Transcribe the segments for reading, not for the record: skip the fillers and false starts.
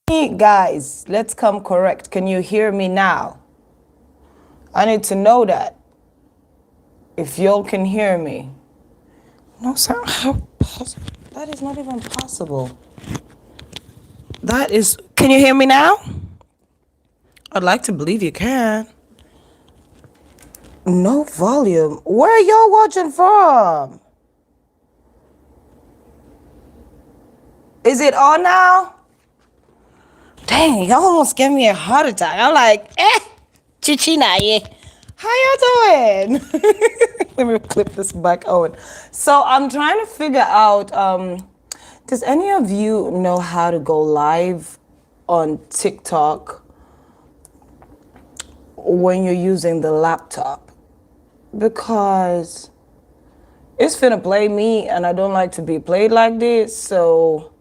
Hey guys, let's come correct. Can you hear me now? I need to know that. If y'all can hear me. No, sir. How possible? That is not even possible. That is. Can you hear me now? I'd like to believe you can. No volume. Where are y'all watching from? Is it on now? Dang, y'all almost gave me a heart attack. I'm like, chichina, yeah. How y'all doing? Let me clip this back on. So I'm trying to figure out, does any of you know how to go live on TikTok when you're using the laptop? Because it's finna play me and I don't like to be played like this, so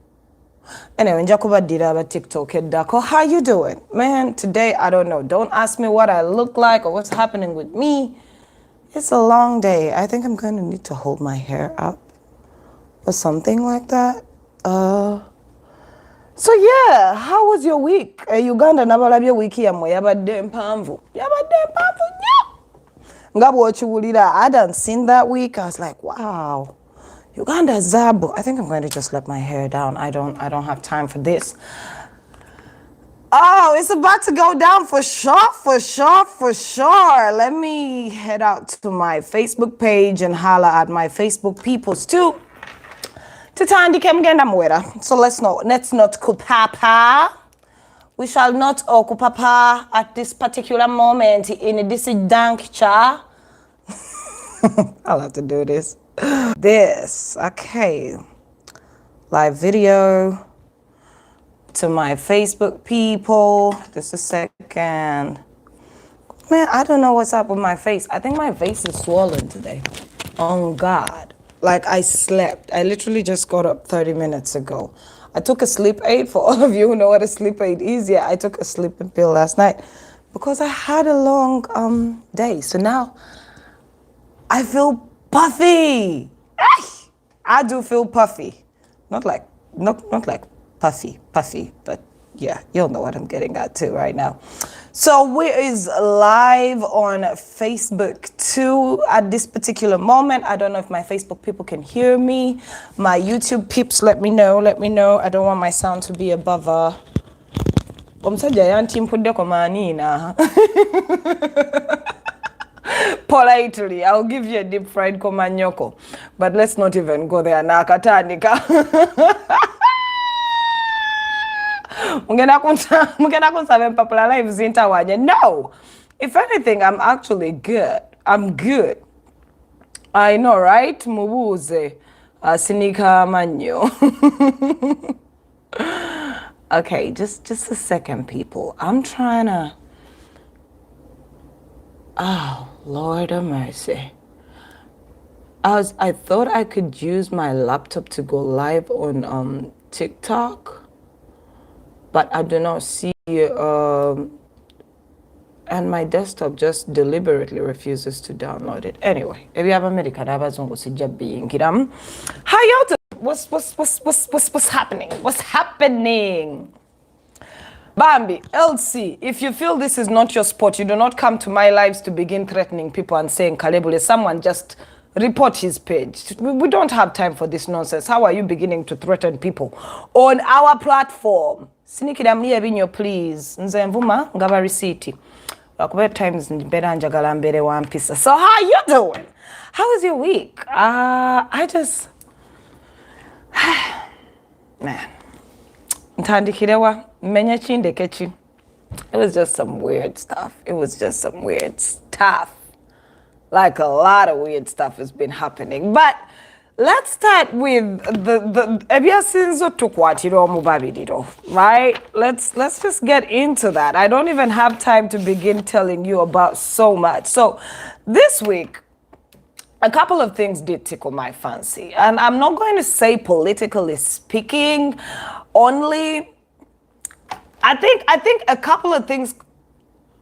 anyway, Jacoba did about TikTok. Dako, how you doing? Man, today, I don't know. Don't ask me what I look like or what's happening with me. It's a long day. I think I'm going to need to hold my hair up or something like that. So yeah, how was your week? Uganda nabalabye wiki yamwe yabadde mpanvu. Yabadde mpanvu nnyo. Nga bw'okiwulira, I hadn't seen that week. I was like, wow. Uganda Zabu. I think I'm going to just let my hair down. I don't have time for this. Oh, it's about to go down for sure, for sure, for sure. Let me head out to my Facebook page and holla at my Facebook peoples too. Titandike mgenda mwera. So let's not kupapa. We shall not okupapa at this particular moment in this dank cha. I'll have to do this. This, okay. Live video to my Facebook people. Just a second. Man, I don't know what's up with my face. I think my face is swollen today. Oh God. Like I slept. I literally just got up 30 minutes ago. I took a sleep aid. For all of you who know what a sleep aid is, yeah, I took a sleeping pill last night because I had a long day. So now I feel puffy. I do feel puffy. Not like puffy, but yeah, you'll know what I'm getting at too right now. So we is live on Facebook too at this particular moment. I don't know if my Facebook people can hear me. My YouTube peeps, let me know. I don't want my sound to be above politely, I'll give you a deep fried komanyoko, but let's not even go there. Nakatanika. No, if anything, I'm actually good. I'm good. I know, right? Mubuze, sinika manyo. Okay, just a second, people. I'm trying to. Oh, Lord of mercy. I thought I could use my laptop to go live on TikTok, but I do not see and my desktop just deliberately refuses to download it. Anyway, if you have America, how y'all doing? What's happening? What's happening? Bambi, LC, if you feel this is not your spot, you do not come to my lives to begin threatening people and saying, Kalebule, someone just report his page. We don't have time for this nonsense. How are you beginning to threaten people on our platform? Sinikidamlia binyo, please. Nze mvuma ngaba receipt. Akuba times mbera njagala mbere one piece. So how you doing? How was your week? I just man. Ntandikirewa menya chindekechi. It was just some weird stuff. Like a lot of weird stuff has been happening. But let's start with the right? Let's just get into that. I don't even have time to begin telling you about so much. So this week, a couple of things did tickle my fancy. And I'm not going to say politically speaking only. I think a couple of things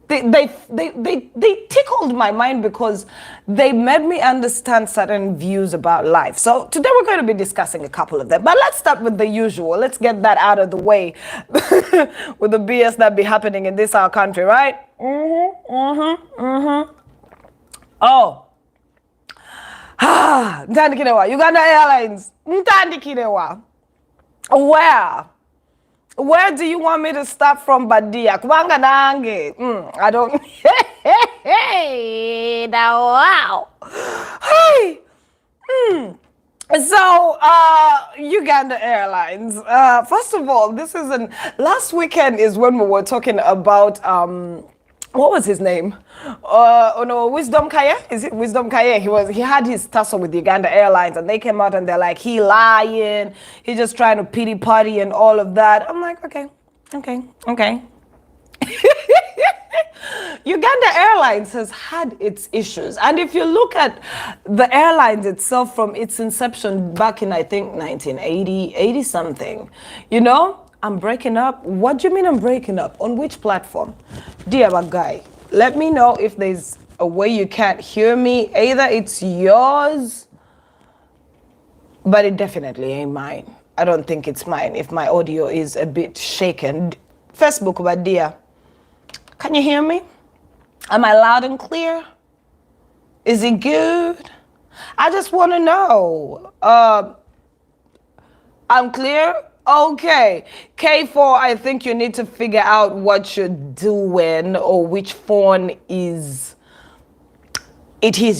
they tickled my mind because they made me understand certain views about life. So today we're going to be discussing a couple of them. But let's start with the usual. Let's get that out of the way with the BS that be happening in this our country, right? Oh. Ntandikirewa. Uganda Airlines. Ntandikirewa. Where do you want me to start from, Badia? Kubanga nange. I don't. Hey, now wow. Hey. So, Uganda Airlines. First of all, this is last weekend is when we were talking about what was his name? Oh no, Wisdom Kaye? Is it Wisdom Kaye? He had his tussle with Uganda Airlines, and they came out and they're like, he lying, he just trying to pity party and all of that. I'm like, okay. Uganda Airlines has had its issues, and if you look at the airlines itself from its inception back in, I think, 1980, 80 something, you know, I'm breaking up. What do you mean I'm breaking up? On which platform? Dear guy, let me know if there's a way you can't hear me. Either it's yours, but it definitely ain't mine. I don't think it's mine if my audio is a bit shaken. Facebook, but dear, can you hear me? Am I loud and clear? Is it good? I just want to know. I'm clear? Okay. K4, I think you need to figure out what you're doing or which phone it is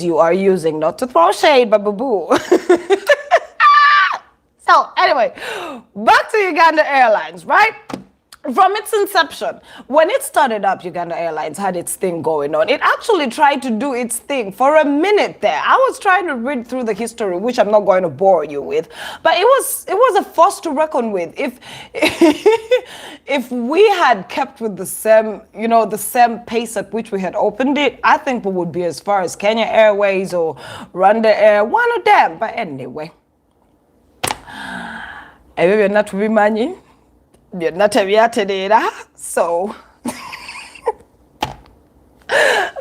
you are using. Not to throw shade, but boo-boo. So, anyway, back to Uganda Airlines, right? From its inception, when it started up, Uganda Airlines had its thing going on. It actually tried to do its thing for a minute there. I was trying to read through the history, which I'm not going to bore you with, but it was a force to reckon with. If we had kept with the same pace at which we had opened it, I think we would be as far as Kenya Airways or Rwanda Air, one of them. But anyway, we're not to be money. So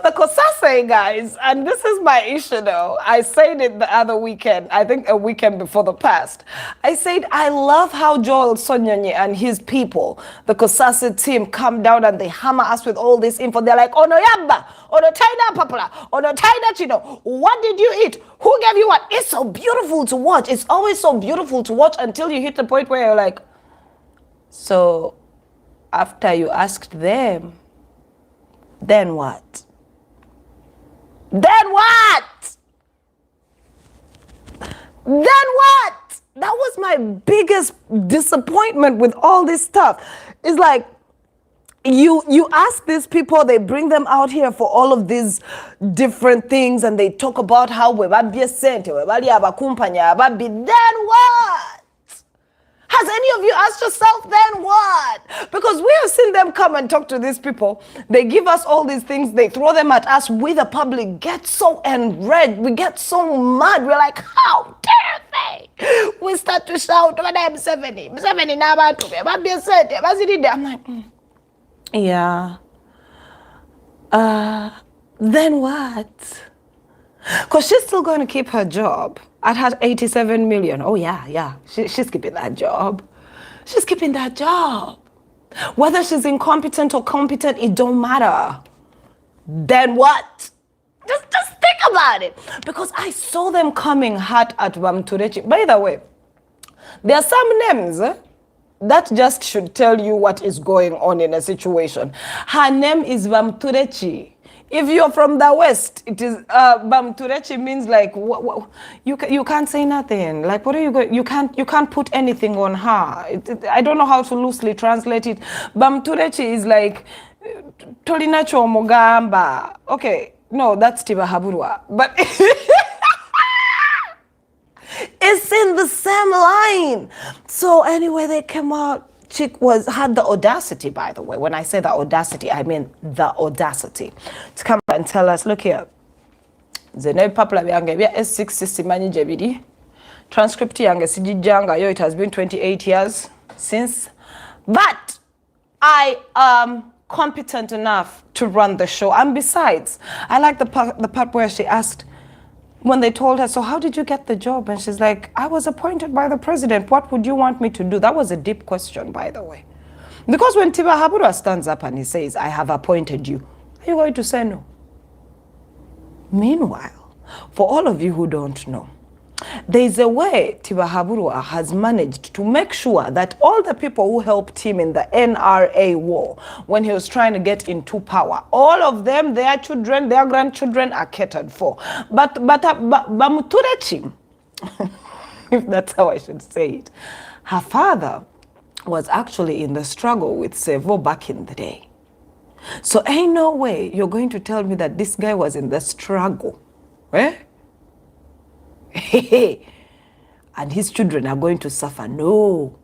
because I say, guys, and this is my issue though, I said it the other weekend, I think a weekend before the past. I said I love how Joel Sonyonyi and his people, the Kosase team, come down and they hammer us with all this info. They're like, ono yamba, ono taina papula, ono taina chino, what did you eat? Who gave you what? It's so beautiful to watch. It's always so beautiful to watch until you hit the point where you're like, so after you asked them, then what? Then what? Then what? That was my biggest disappointment with all this stuff. It's like, you ask these people, they bring them out here for all of these different things, and they talk about how then what? Has any of you asked yourself, then what? Because we have seen them come and talk to these people. They give us all these things. They throw them at us. We, the public, get so enraged. We get so mad. We're like, how dare they? We start to shout, I'm like, yeah. Then what? Because she's still going to keep her job at her 87 million. Oh, yeah. She's keeping that job. She's keeping that job. Whether she's incompetent or competent, it don't matter. Then what? Just think about it. Because I saw them coming hot at Bamturechi. By the way, there are some names that just should tell you what is going on in a situation. Her name is Bamturechi. If you're from the West, it is Bamturechi means like you can't say nothing. Like what are you going? You can't put anything on her. I don't know how to loosely translate it. Bamturechi is like Tolinacho Mogamba. Okay, no, that's Tiba Haburwa, but it's in the same line. So anyway, they came out. Chick had the audacity, by the way. When I say the audacity, I mean the audacity to come and tell us, look here. S6 transcript it has been 28 years since. But I competent enough to run the show. And besides, I like the part where she asked, when they told her, so how did you get the job? And she's like, I was appointed by the president. What would you want me to do? That was a deep question, by the way. Because when Tibahabura stands up and he says, I have appointed you, are you going to say no? Meanwhile, for all of you who don't know, there is a way Tibahabura has managed to make sure that all the people who helped him in the NRA war, when he was trying to get into power, all of them, their children, their grandchildren are catered for. But Bamuturechim, if that's how I should say it, her father was actually in the struggle with Sevo back in the day. So ain't no way you're going to tell me that this guy was in the struggle. Eh? And his children are going to suffer. No.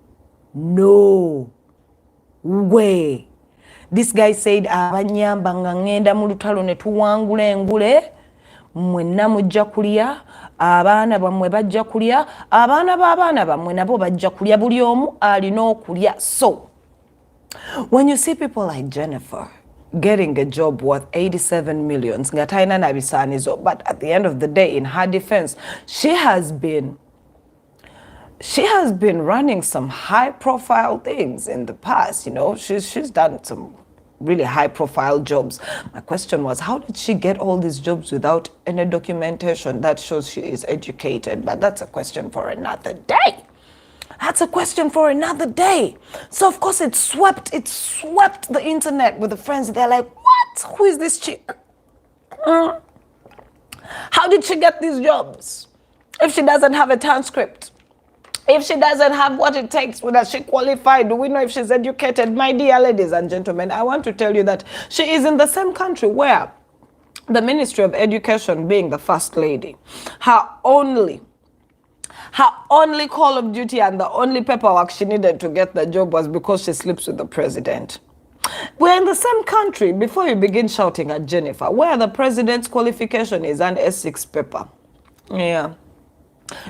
No way. This guy said, abanyamba nga ngenda mu lutalo ne tuwangula engule, mwenna mujja kulya, abaana bammwe bajja kulya, abaana b'abaana bammwe nabo bajja kulya, buli omu alina okulya. So, when you see people like Jennifer getting a job worth 87 million, but at the end of the day, in her defense, she has been running some high-profile things in the past. You know, she's done some really high-profile jobs. My question was, how did she get all these jobs without any documentation that shows she is educated? But that's a question for another day. That's a question for another day. So of course it swept the internet with the friends. They're like, what? Who is this chick? How did she get these jobs? If she doesn't have a transcript, if she doesn't have what it takes, whether she qualified, do we know if she's educated? My dear ladies and gentlemen, I want to tell you that she is in the same country where the Ministry of Education, being the first lady, her only call of duty and the only paperwork she needed to get the job was because she sleeps with the president. We're in the same country, before you begin shouting at Jennifer, where the president's qualification is an S6 paper. Yeah.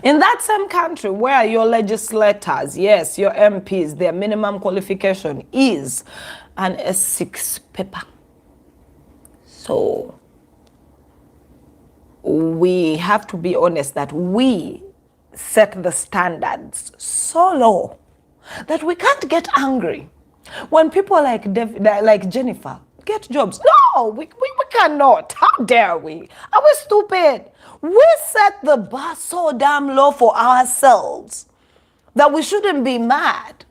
In that same country where your legislators, yes, your MPs, their minimum qualification is an S6 paper. So we have to be honest that we set the standards so low that we can't get angry when people like Jennifer get jobs. No, we cannot. How dare we? Are we stupid? We set the bar so damn low for ourselves that we shouldn't be mad.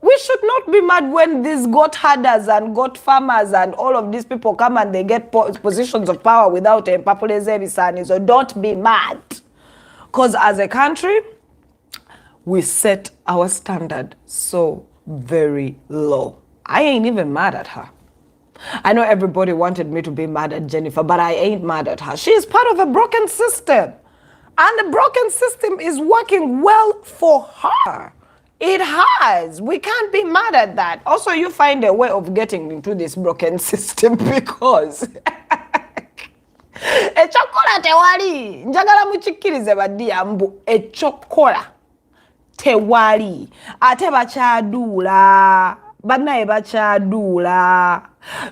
We should not be mad when these goat herders and goat farmers and all of these people come and they get positions of power without a papulezeri. So don't be mad. Because as a country, we set our standard so very low. I ain't even mad at her. I know everybody wanted me to be mad at Jennifer, but I ain't mad at her. She is part of a broken system. And the broken system is working well for her. It has. We can't be mad at that. Also, you find a way of getting into this broken system because echokola tewali. Njagala muchikirize badia mbu echokola tewali. Ate bachadula. Banaye bachadula.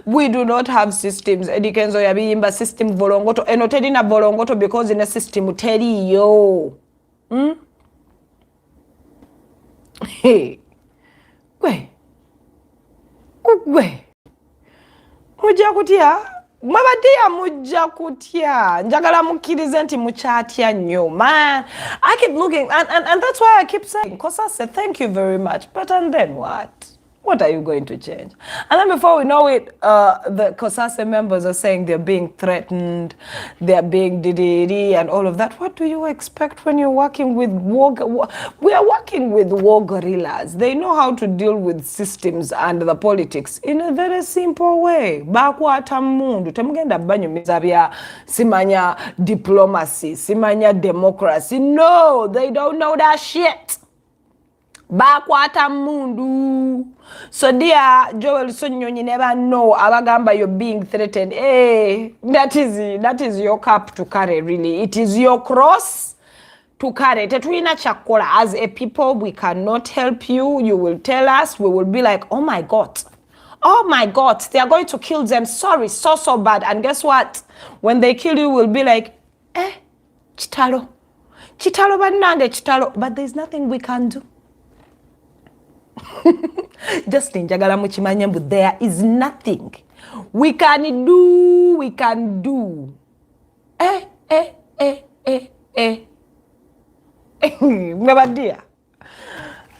We do not have systems. Edikenzo yabiyimba system volongoto. Eno tedi na volongoto because in a system tedi yo. Hey. Gwe. Mujja kutya? Mwabadia mujja kutya. Njagala mukirize nti muchatya nnyo. Man, I keep looking and that's why I keep saying, Kosa said thank you very much. But and then what? What are you going to change? And then before we know it, the COSASE members are saying they're being threatened, they're being diddy and all of that. What do you expect when you're working with war? We are working with war guerrillas. They know how to deal with systems and the politics in a very simple way. Bakwata mundu temugenda banyumiza bya simanya diplomacy, simanya democracy. No, they don't know that shit. Bakwata mundu. So dear Joel Sonyonyi never know abagamba you're being threatened. Hey, that is your cup to carry, really. It is your cross to carry. Tetuina chakola. As a people, we cannot help you. You will tell us. We will be like, oh my God. Oh my God, they are going to kill them. Sorry, so bad. And guess what? When they kill you, we'll be like, Chitalo. Chitalo banande, Chitalo. But there's nothing we can do. Just njagala muchimanye, but there is nothing we can do. Mbabadia.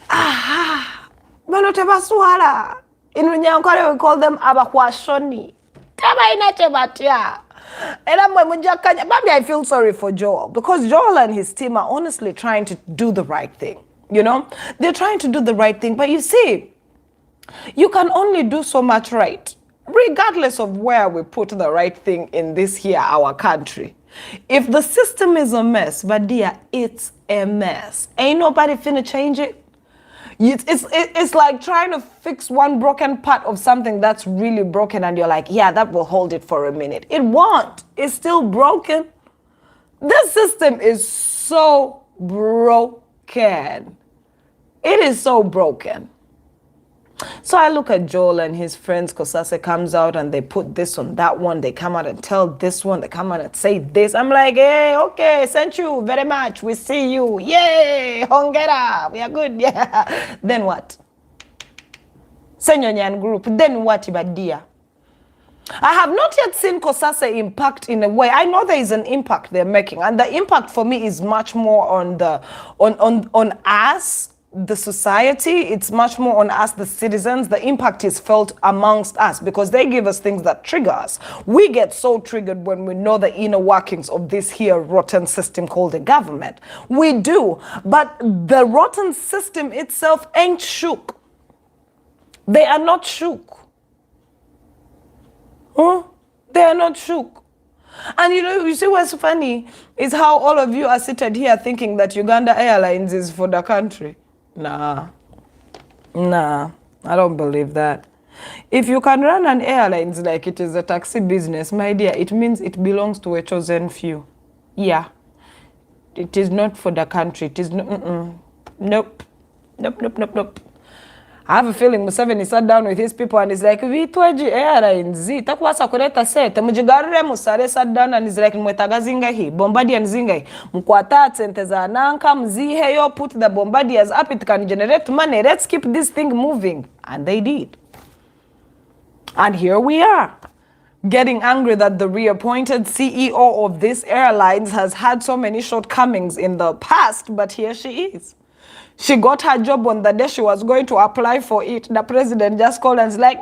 Aha. Banote baswala. In Runyankore we call them abakwashoni. Taba inate batia. Maybe I feel sorry for Joel, because Joel and his team are honestly trying to do the right thing. You know, they're trying to do the right thing. But you see, you can only do so much right, regardless of where we put the right thing in this here, our country. If the system is a mess, but dear, it's a mess. Ain't nobody finna change it. It's like trying to fix one broken part of something that's really broken, and you're like, yeah, that will hold it for a minute. It won't. It's still broken. This system is so broken. It is so broken. So I look at Joel and his friends. Kosase comes out and they put this on that one. They come out and tell this one. They come out and say this. I'm like, hey, okay, thank you very much. We see you. Yay, hongera. We are good. Yeah. Then what? Senyonyan group. Then what, Ibadia? I have not yet seen Kosase impact in a way. I know there is an impact they're making, and the impact for me is much more on the on us, the society. It's much more on us, the citizens. The impact is felt amongst us because they give us things that trigger us. We get so triggered when we know the inner workings of this here rotten system called the government. We do, but the rotten system itself ain't shook. They are not shook. Huh? They are not shook. And you see what's funny is how all of you are seated here thinking that Uganda Airlines is for the country. Nah, I don't believe that. If you can run an airlines like it is a taxi business, my dear, it means it belongs to a chosen few. Yeah, it is not for the country. It is nope. I have a feeling Museveni sat down with his people and he's like, Vitwaji Airlines, takwasa kureta sete, mujigarure musare sat down and he's like, mwetaga zinga hii, Bombardier zinga hii, mkwata sente za nanka, mzihe yo, put the Bombardiers up, it can generate money, let's keep this thing moving. And they did. And here we are, getting angry that the reappointed CEO of this airlines has had so many shortcomings in the past, but here she is. She got her job on the day she was going to apply for it. The president just called and was like,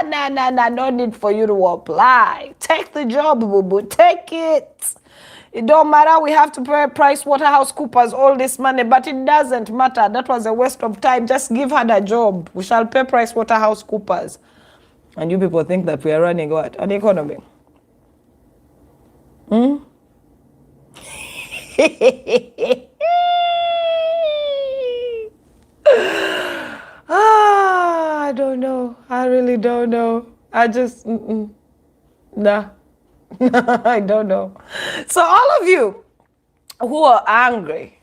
nah, no need for you to apply. Take the job, boo-boo, take it. It don't matter, we have to pay PricewaterhouseCoopers all this money, but it doesn't matter. That was a waste of time. Just give her the job. We shall pay PricewaterhouseCoopers. And you people think that we are running what? An economy. I don't know. I really don't know. I just, nah. I don't know. So all of you who are angry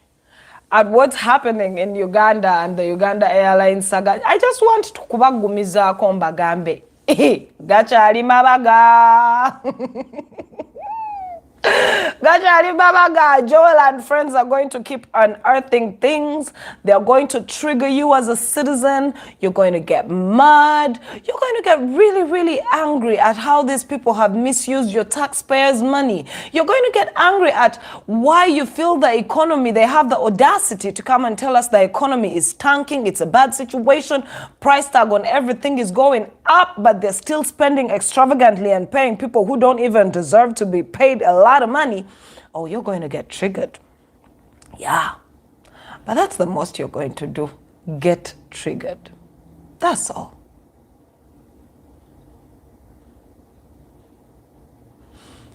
at what's happening in Uganda and the Uganda Airlines saga, I just want to kubagumiza komba gambe. Gachari mabaga. Joel and friends are going to keep unearthing things. They're going to trigger you as a citizen. You're going to get mad. You're going to get really, really angry at how these people have misused your taxpayers' money. You're going to get angry at why you feel the economy, they have the audacity to come and tell us the economy is tanking. It's a bad situation. Price tag on everything is going up, but they're still spending extravagantly and paying people who don't even deserve to be paid a lot of money. Oh, you're going to get triggered. Yeah. But that's the most you're going to do. Get triggered. That's all.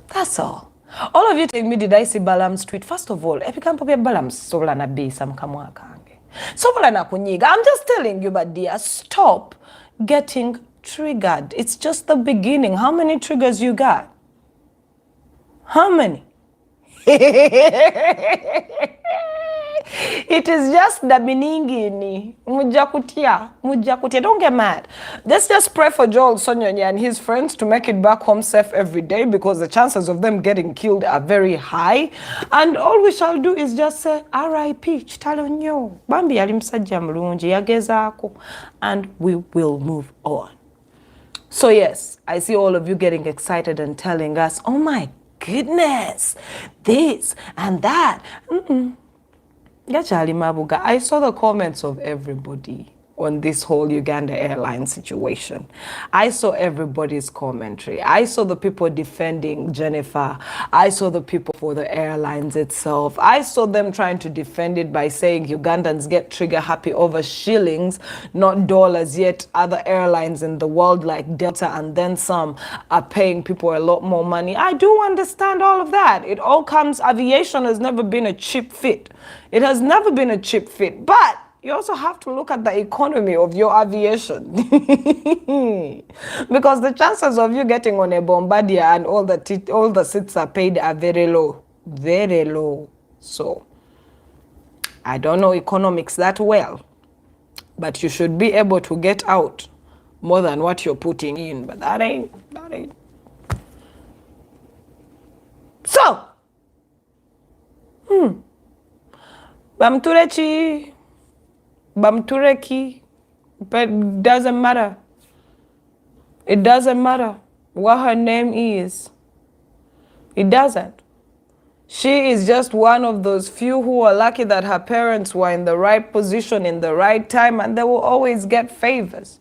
That's all. All of you tell me, did I see Balaam's tweet? First of all, if you can't put Balaam's soul and a base, I'm just telling you, but dear, stop getting triggered. It's just the beginning. How many triggers you got? How many? It is just the biningini. Mujakutia. Don't get mad. Let's just pray for Joel Sonyonyi and his friends to make it back home safe every day, because the chances of them getting killed are very high. And all we shall do is just say, R.I.P. Chitalonyo. Bambi alimsajja mulungi yagezaako. And we will move on. So yes, I see all of you getting excited and telling us, oh my goodness, this and that. I saw the comments of everybody on this whole Uganda Airlines situation. I saw everybody's commentary. I saw the people defending Jennifer. I saw the people for the airlines itself. I saw them trying to defend it by saying Ugandans get trigger happy over shillings, not dollars, yet other airlines in the world like Delta and then some are paying people a lot more money. I do understand all of that. It all comes, aviation has never been a cheap fit. It has never been a cheap fit, but you also have to look at the economy of your aviation. Because the chances of you getting on a Bombardier and all the seats are paid are very low. Very low. So, I don't know economics that well. But you should be able to get out more than what you're putting in. But that ain't. So, Bamturechi. Bamtureki, but it doesn't matter. It doesn't matter what her name is. It doesn't. She is just one of those few who are lucky that her parents were in the right position in the right time, and they will always get favors.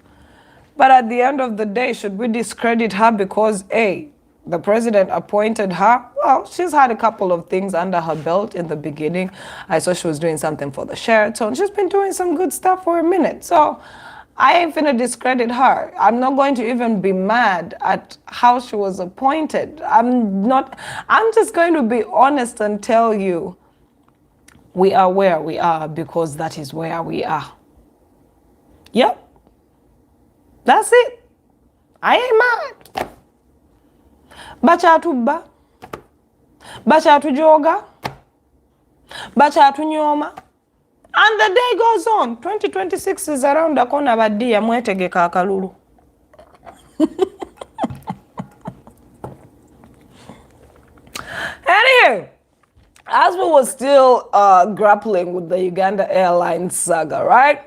But at the end of the day, should we discredit her because A, the president appointed her? Well, she's had a couple of things under her belt in the beginning. I saw she was doing something for the Sheraton. She's been doing some good stuff for a minute. So I ain't finna discredit her. I'm not going to even be mad at how she was appointed. I'm just going to be honest and tell you we are where we are because that is where we are. Yep. That's it. I ain't mad. Bachatubba, bachatujoga, bachatunyoma, and the day goes on. 2026 is around the corner, badia mwetegeka akalulu. Anyway, as we were still grappling with the Uganda Airlines saga, right?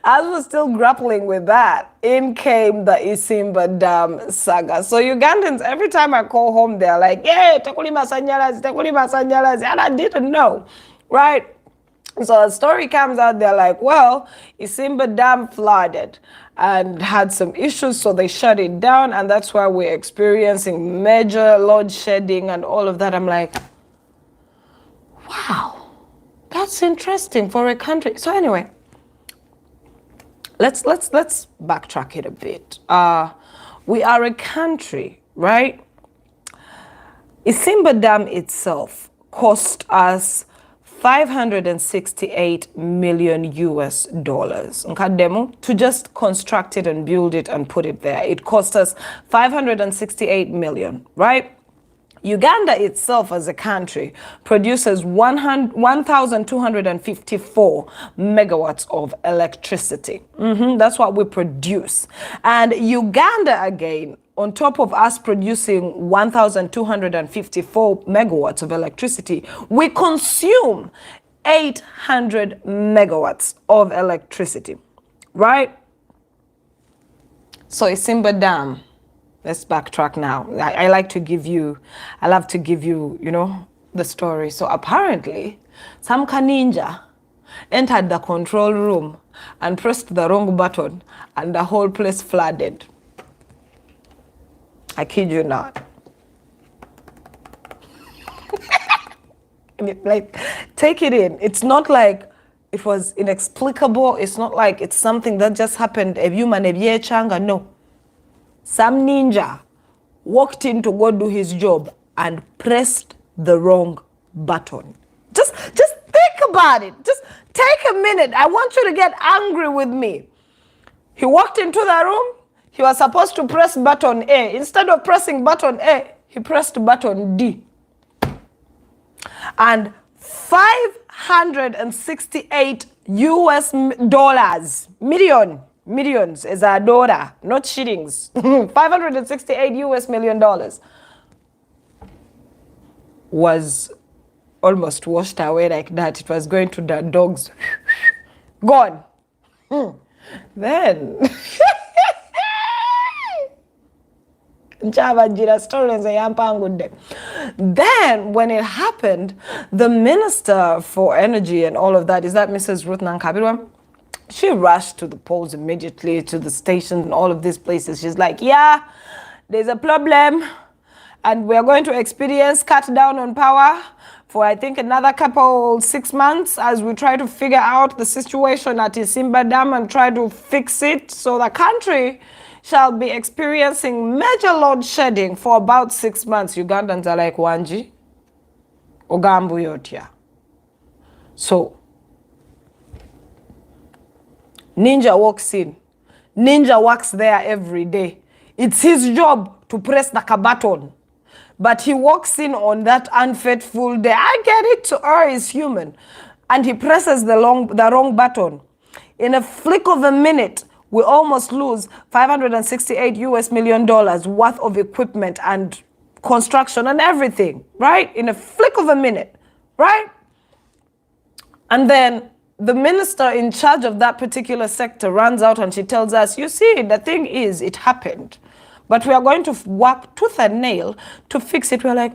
As we're still grappling with that, in came the Isimba Dam saga. So Ugandans, every time I call home, they're like, yeah, tekulima sanyalazi, and I didn't know, right? So a story comes out, they're like, well, Isimba Dam flooded and had some issues, so they shut it down, and that's why we're experiencing major load shedding and all of that. I'm like, wow, that's interesting for a country. So anyway, let's backtrack it a bit. We are a country, right? Isimba Dam itself cost us $568 million to just construct it and build it and put it there. It cost us $568 million, right? Uganda itself as a country produces 1,254 megawatts of electricity. That's what we produce. And Uganda, again, on top of us producing 1,254 megawatts of electricity, we consume 800 megawatts of electricity, right? So Isimba Dam. Let's backtrack now. I love to give you, the story. So apparently, some ninja entered the control room and pressed the wrong button, and the whole place flooded. I kid you not. Like, take it in. It's not like it was inexplicable. It's not like it's something that just happened. No. Some ninja walked in to go do his job and pressed the wrong button. Just think about it. Just take a minute. I want you to get angry with me. He walked into the room. He was supposed to press button A. Instead of pressing button A, he pressed button D. And 568 US dollars. Millions is a dollar, not shillings. 568 US million dollars was almost washed away like that. It was going to the dogs. Gone. Then then when it happened, the Minister for Energy and all of that, is that Mrs. Ruth Nankabirwa? She rushed to the polls immediately, to the stations and all of these places. She's like, yeah, there's a problem and we're going to experience cut down on power for I think another 6 months as we try to figure out the situation at Isimba Dam and try to fix it. So the country shall be experiencing major load shedding for about 6 months. Ugandans are like, Wanji, Ogambu Yotia. So Ninja walks in. Ninja works there every day. It's his job to press the button. But he walks in on that unfaithful day. I get it, to err is human. And he presses the wrong button. In a flick of a minute, we almost lose 568 US million dollars worth of equipment and construction and everything, right? In a flick of a minute, right? And then the minister in charge of that particular sector runs out and she tells us, you see, the thing is, it happened, but we are going to work tooth and nail to fix it. We're like,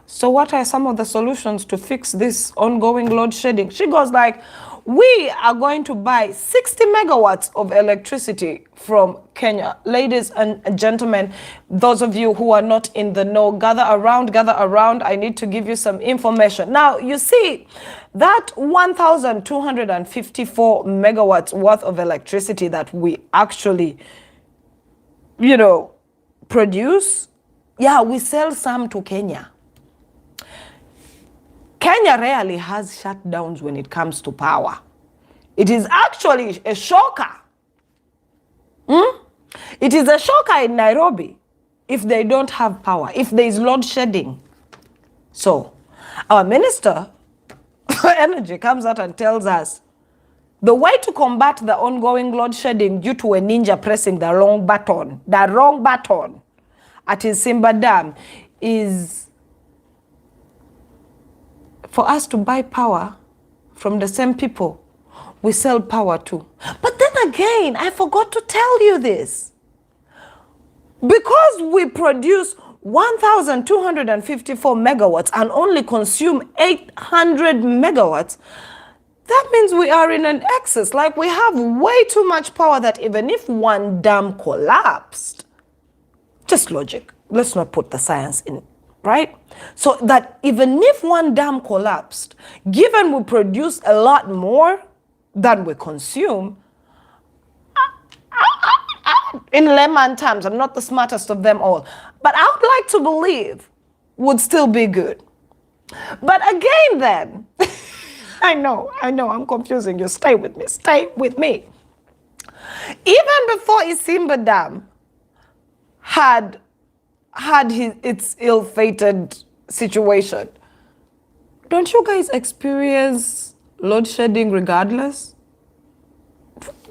so what are some of the solutions to fix this ongoing load shedding? She goes like, we are going to buy 60 megawatts of electricity from Kenya. Ladies and gentlemen, those of you who are not in the know, gather around. I need to give you some information. Now, you see, that 1,254 megawatts worth of electricity that we actually, produce, we sell some to Kenya. Kenya rarely has shutdowns when it comes to power. It is actually a shocker. It is a shocker in Nairobi if they don't have power, if there is load shedding. So, our Minister for Energy comes out and tells us the way to combat the ongoing load shedding due to a ninja pressing the wrong button at Isimba Dam is for us to buy power from the same people we sell power to. But then again, I forgot to tell you this. Because we produce 1,254 megawatts and only consume 800 megawatts, that means we are in an excess. Like, we have way too much power that even if one dam collapsed, just logic, let's not put the science in, right? So that even if one dam collapsed, given we produce a lot more than we consume, in layman terms, I'm not the smartest of them all, but I would like to believe would still be good. But again then, I know, I'm confusing you. Stay with me. Even before Isimba Dam had its ill-fated situation, don't you guys experience load shedding regardless?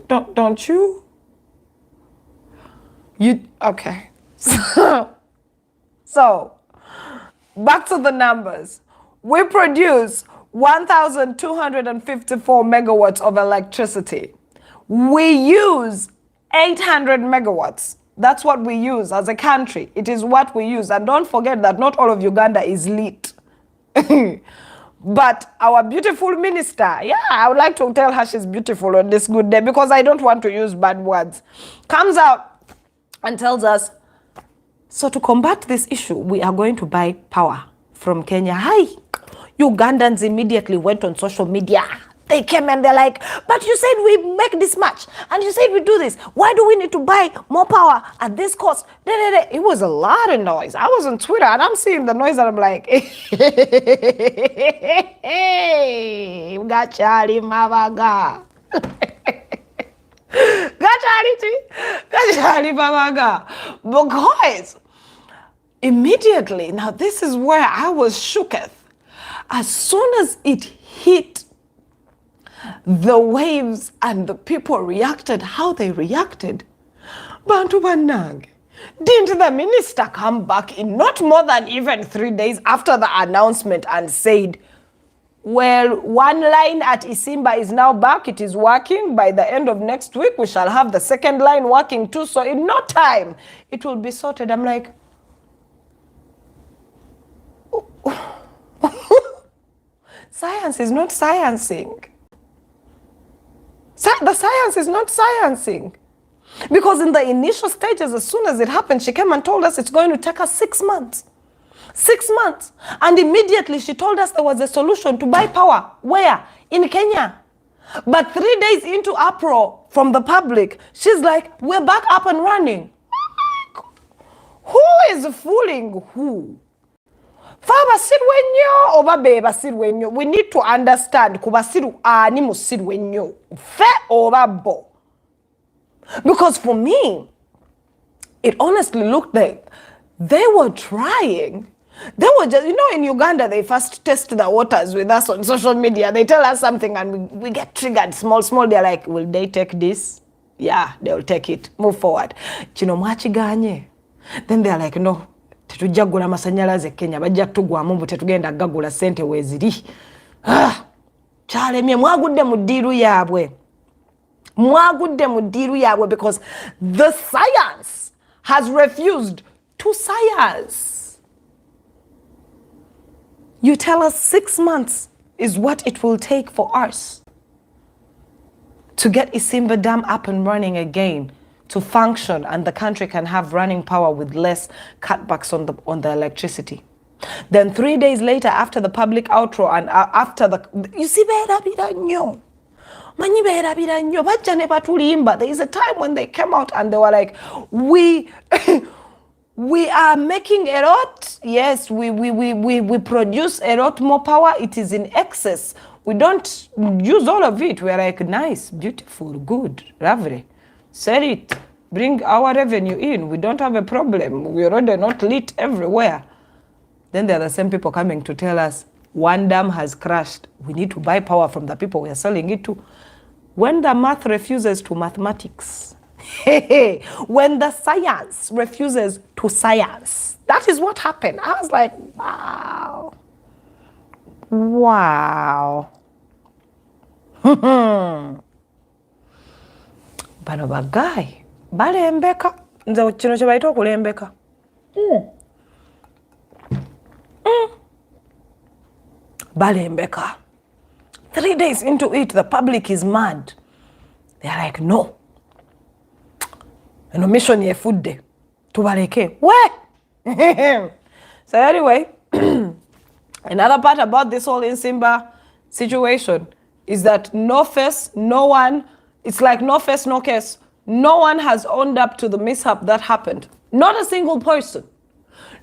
Don't you? Okay. So, back to the numbers. We produce 1,254 megawatts of electricity. We use 800 megawatts. That's what we use as a country. It is what we use. And don't forget that not all of Uganda is lit. But our beautiful minister, I would like to tell her she's beautiful on this good day because I don't want to use bad words, comes out and tells us, so to combat this issue, we are going to buy power from Kenya. Hi. Ugandans immediately went on social media. They came and they're like, but you said we make this much, and you said we do this. Why do we need to buy more power at this cost? It was a lot of noise. I was on Twitter and I'm seeing the noise and I'm like, hey, gachari mavaga. Gachari mavaga. Because immediately, now this is where I was shooketh. As soon as it hit, the waves and the people reacted how they reacted. Bantu banange. Didn't the minister come back in not more than even 3 days after the announcement and said, well, one line at Isimba is now back. It is working. By the end of next week, we shall have the second line working too. So in no time, it will be sorted. I'm like, science is not sciencing. The science is not sciencing. Because in the initial stages, as soon as it happened, she came and told us it's going to take us 6 months. 6 months. And immediately she told us there was a solution to buy power. Where? In Kenya. But 3 days into uproar from the public, she's like, we're back up and running. Who is fooling who? We need to understand because for me, it honestly looked like they were trying. They were just, in Uganda, they first test the waters with us on social media. They tell us something and we get triggered small. They're like, will they take this? Yeah, they'll take it. Move forward. Then they're like, no. Tetujagula masanyalaze Kenya bajja tugwamu mbu tetugenda gagula sente weziri. Chale mye mwagudde mu ddiiru yaabwe. Mwagudde mu ddiiru yaabwe because the science has refused to science. You tell us 6 months is what it will take for us to get Isimba Dam up and running again, to function, and the country can have running power with less cutbacks on the electricity. Then 3 days later, after the public outro and after you see, there is a time when they came out and they were like, we are making a lot. Yes, we produce a lot more power. It is in excess. We don't use all of it. We're like, nice, beautiful, good, lovely. Sell it, bring our revenue in. We don't have a problem. We're already not lit everywhere. Then there are the same people coming to tell us one dam has crashed. We need to buy power from the people we are selling it to. When the math refuses to mathematics, when the science refuses to science, that is what happened. I was like, wow. Wow. Bano bagayi balembeka nze kino kye bayita okulembeka. Balembeka. 3 days into it, the public is mad. They're like, no. Eno mission yefudde. Tubaleke. Where? So anyway, another part about this whole Isimba situation is that no face, no one. It's like no face, no case. No one has owned up to the mishap that happened. Not a single person.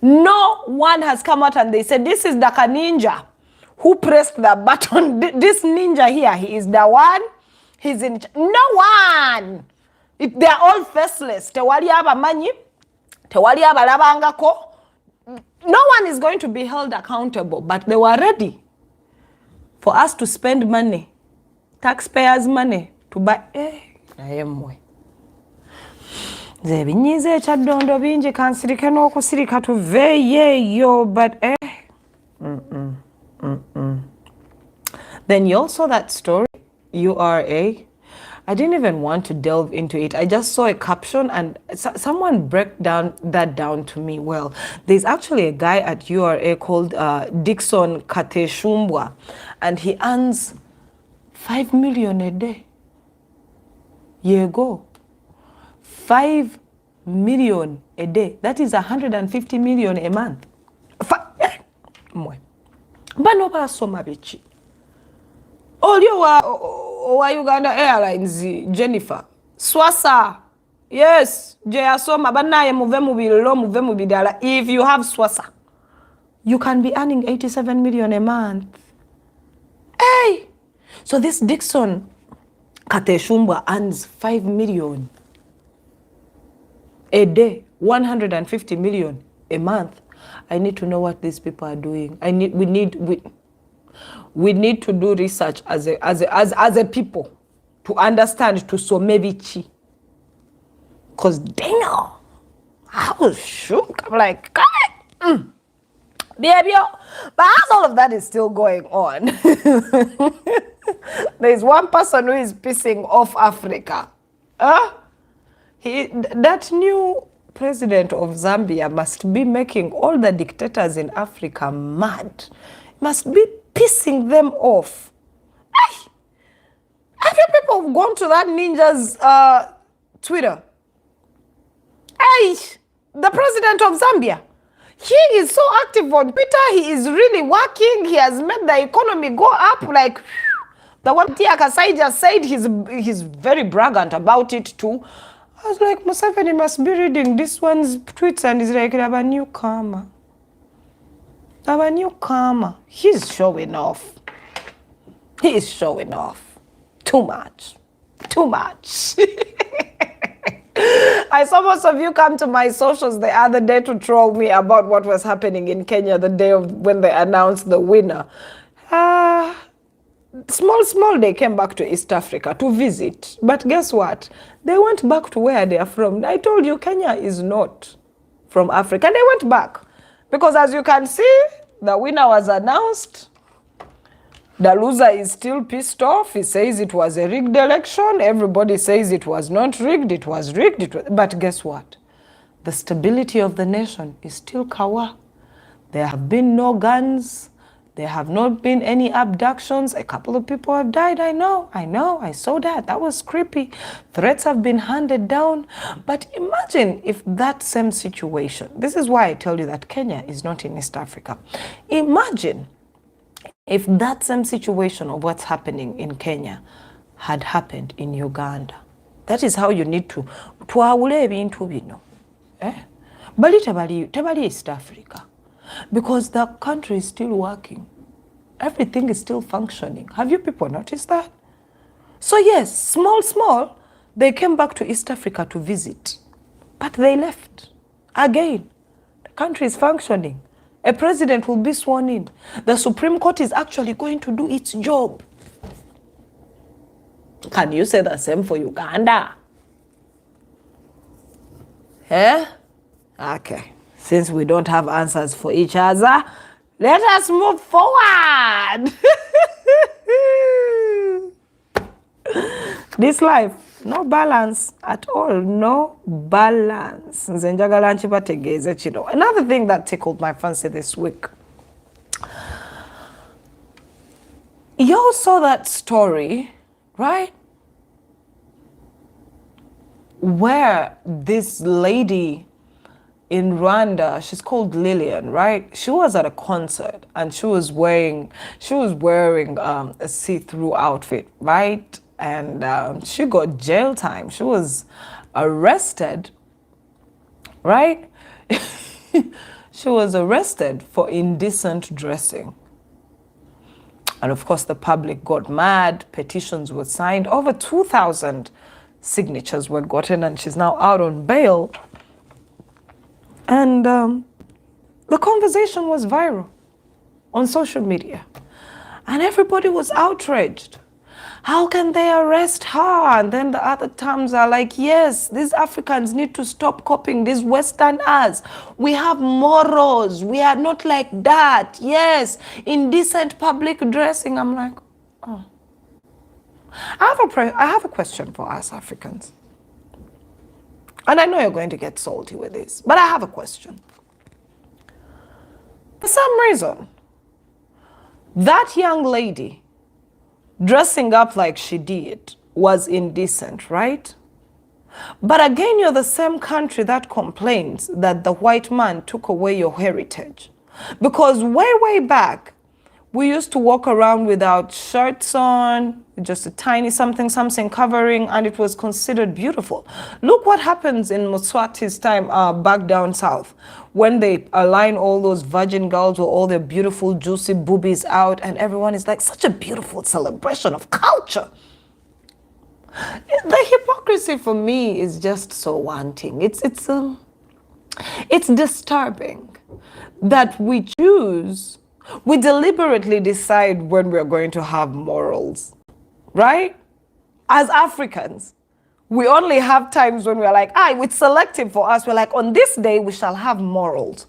No one has come out and they said, this is Daka Ninja who pressed the button. This ninja here, he is the one. He's in. No one. They're all faceless. Tewali abamanyi. Tewali abalabangako. No one is going to be held accountable, but they were ready for us to spend money, taxpayers' money, to buy. Nayemwe. Ze binyize ekyadondo bingi kansirike n'okusirika tuveeyo, but Then you all saw that story, URA. I didn't even want to delve into it. I just saw a caption and someone broke that down to me. Well, there's actually a guy at URA called Dixon Kateshumbwa, and he earns 5 million a day. Here go. 5 million a day. That is 150 million a month. Bano basoma biki. Olio wa Uganda Airlines, Jennifer. Swasa. Yes, Jayasoma banaye muve mu birolo muve mu bidala. If you have Swasa, you can be earning 87 million a month. Hey! So this Dixon Kateshumbwa earns 5 million a day, 150 million a month. I need to know what these people are doing. We need to do research as a people to understand to somevichi. Because damn, I was shook. I'm like, God, baby. But as all of that is still going on, there's one person who is pissing off Africa. That new president of Zambia must be making all the dictators in Africa mad. Must be pissing them off. Have you people gone to that ninja's Twitter? The president of Zambia. He is so active on Twitter. He is really working. He has made the economy go up. Like the one Tia Kasai just said, he's very braggant about it too. I was like, Museveni must be reading this one's tweets and he's like, I have a new karma. I have a new karma. He's showing off. He is showing off. Too much. Too much. I saw most of you come to my socials the other day to troll me about what was happening in Kenya the day of when they announced the winner. Small, they came back to East Africa to visit. But guess what? They went back to where they are from. I told you, Kenya is not from Africa. And they went back. Because as you can see, the winner was announced. The loser is still pissed off. He says it was a rigged election. Everybody says it was not rigged. It was rigged. But guess what? The stability of the nation is still kawa. There have been no guns. There have not been any abductions. A couple of people have died. I know. I saw that. That was creepy. Threats have been handed down. But imagine if that same situation, this is why I tell you that Kenya is not in East Africa. Imagine if that same situation of what's happening in Kenya had happened in Uganda. That is how you need to ebintu bino. Bali tebali East Africa. Because the country is still working. Everything is still functioning. Have you people noticed that? So yes, small, they came back to East Africa to visit. But they left. Again, the country is functioning. A president will be sworn in. The Supreme Court is actually going to do its job. Can you say the same for Uganda? Okay. Since we don't have answers for each other, let us move forward. This life, no balance at all. No balance. Another thing that tickled my fancy this week. You saw that story, right? Where this lady in Rwanda, she's called Lillian, right? She was at a concert and she was wearing a see-through outfit, right? And she got jail time. She was arrested, right? She was arrested for indecent dressing. And of course, the public got mad. Petitions were signed. Over 2,000 signatures were gotten, and she's now out on bail. And the conversation was viral on social media. And everybody was outraged. How can they arrest her? And then the other terms are like, yes, these Africans need to stop copying these Westerners. We have morals. We are not like that. Yes, indecent public dressing. I'm like, oh. I have a question for us Africans. And I know you're going to get salty with this, but I have a question. For some reason, that young lady dressing up like she did was indecent, right? But again, you're the same country that complains that the white man took away your heritage. Because way back, we used to walk around without shirts on, just a tiny something covering, and it was considered beautiful. Look what happens in Mswati's time back down south, when they align all those virgin girls with all their beautiful, juicy boobies out, and everyone is like, such a beautiful celebration of culture. The hypocrisy for me is just so wanting. It's disturbing that we choose We deliberately decide when we're going to have morals, right? As Africans, we only have times when we're like, it's selective for us. We're like, on this day, we shall have morals.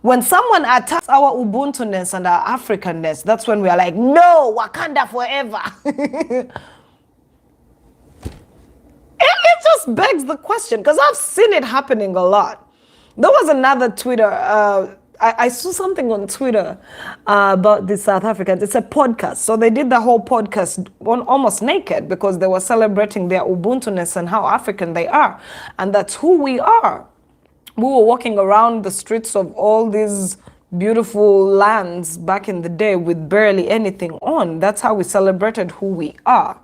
When someone attacks our Ubuntu-ness and our Africanness, that's when we're like, no, Wakanda forever. It just begs the question, because I've seen it happening a lot. There was another Twitter, I saw something on Twitter about the South Africans. It's a podcast. So they did the whole podcast almost naked because they were celebrating their Ubuntu-ness and how African they are. And that's who we are. We were walking around the streets of all these beautiful lands back in the day with barely anything on. That's how we celebrated who we are.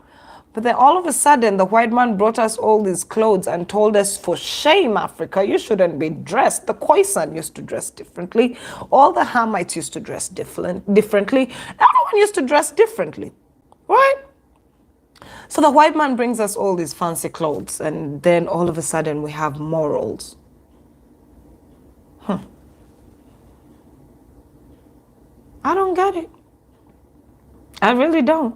But then all of a sudden, the white man brought us all these clothes and told us, for shame, Africa, you shouldn't be dressed. The Khoisan used to dress differently. All the Hamites used to dress differently. Everyone used to dress differently, right? So the white man brings us all these fancy clothes, and then all of a sudden we have morals. I don't get it. I really don't.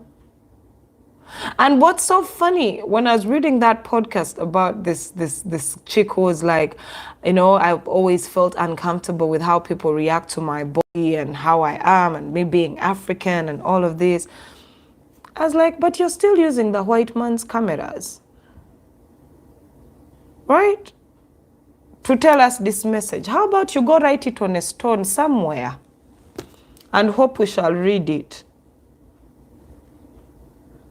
And what's so funny, when I was reading that podcast about this chick who was like, I've always felt uncomfortable with how people react to my body and how I am and me being African and all of this. I was like, but you're still using the white man's cameras, right? To tell us this message. How about you go write it on a stone somewhere and hope we shall read it?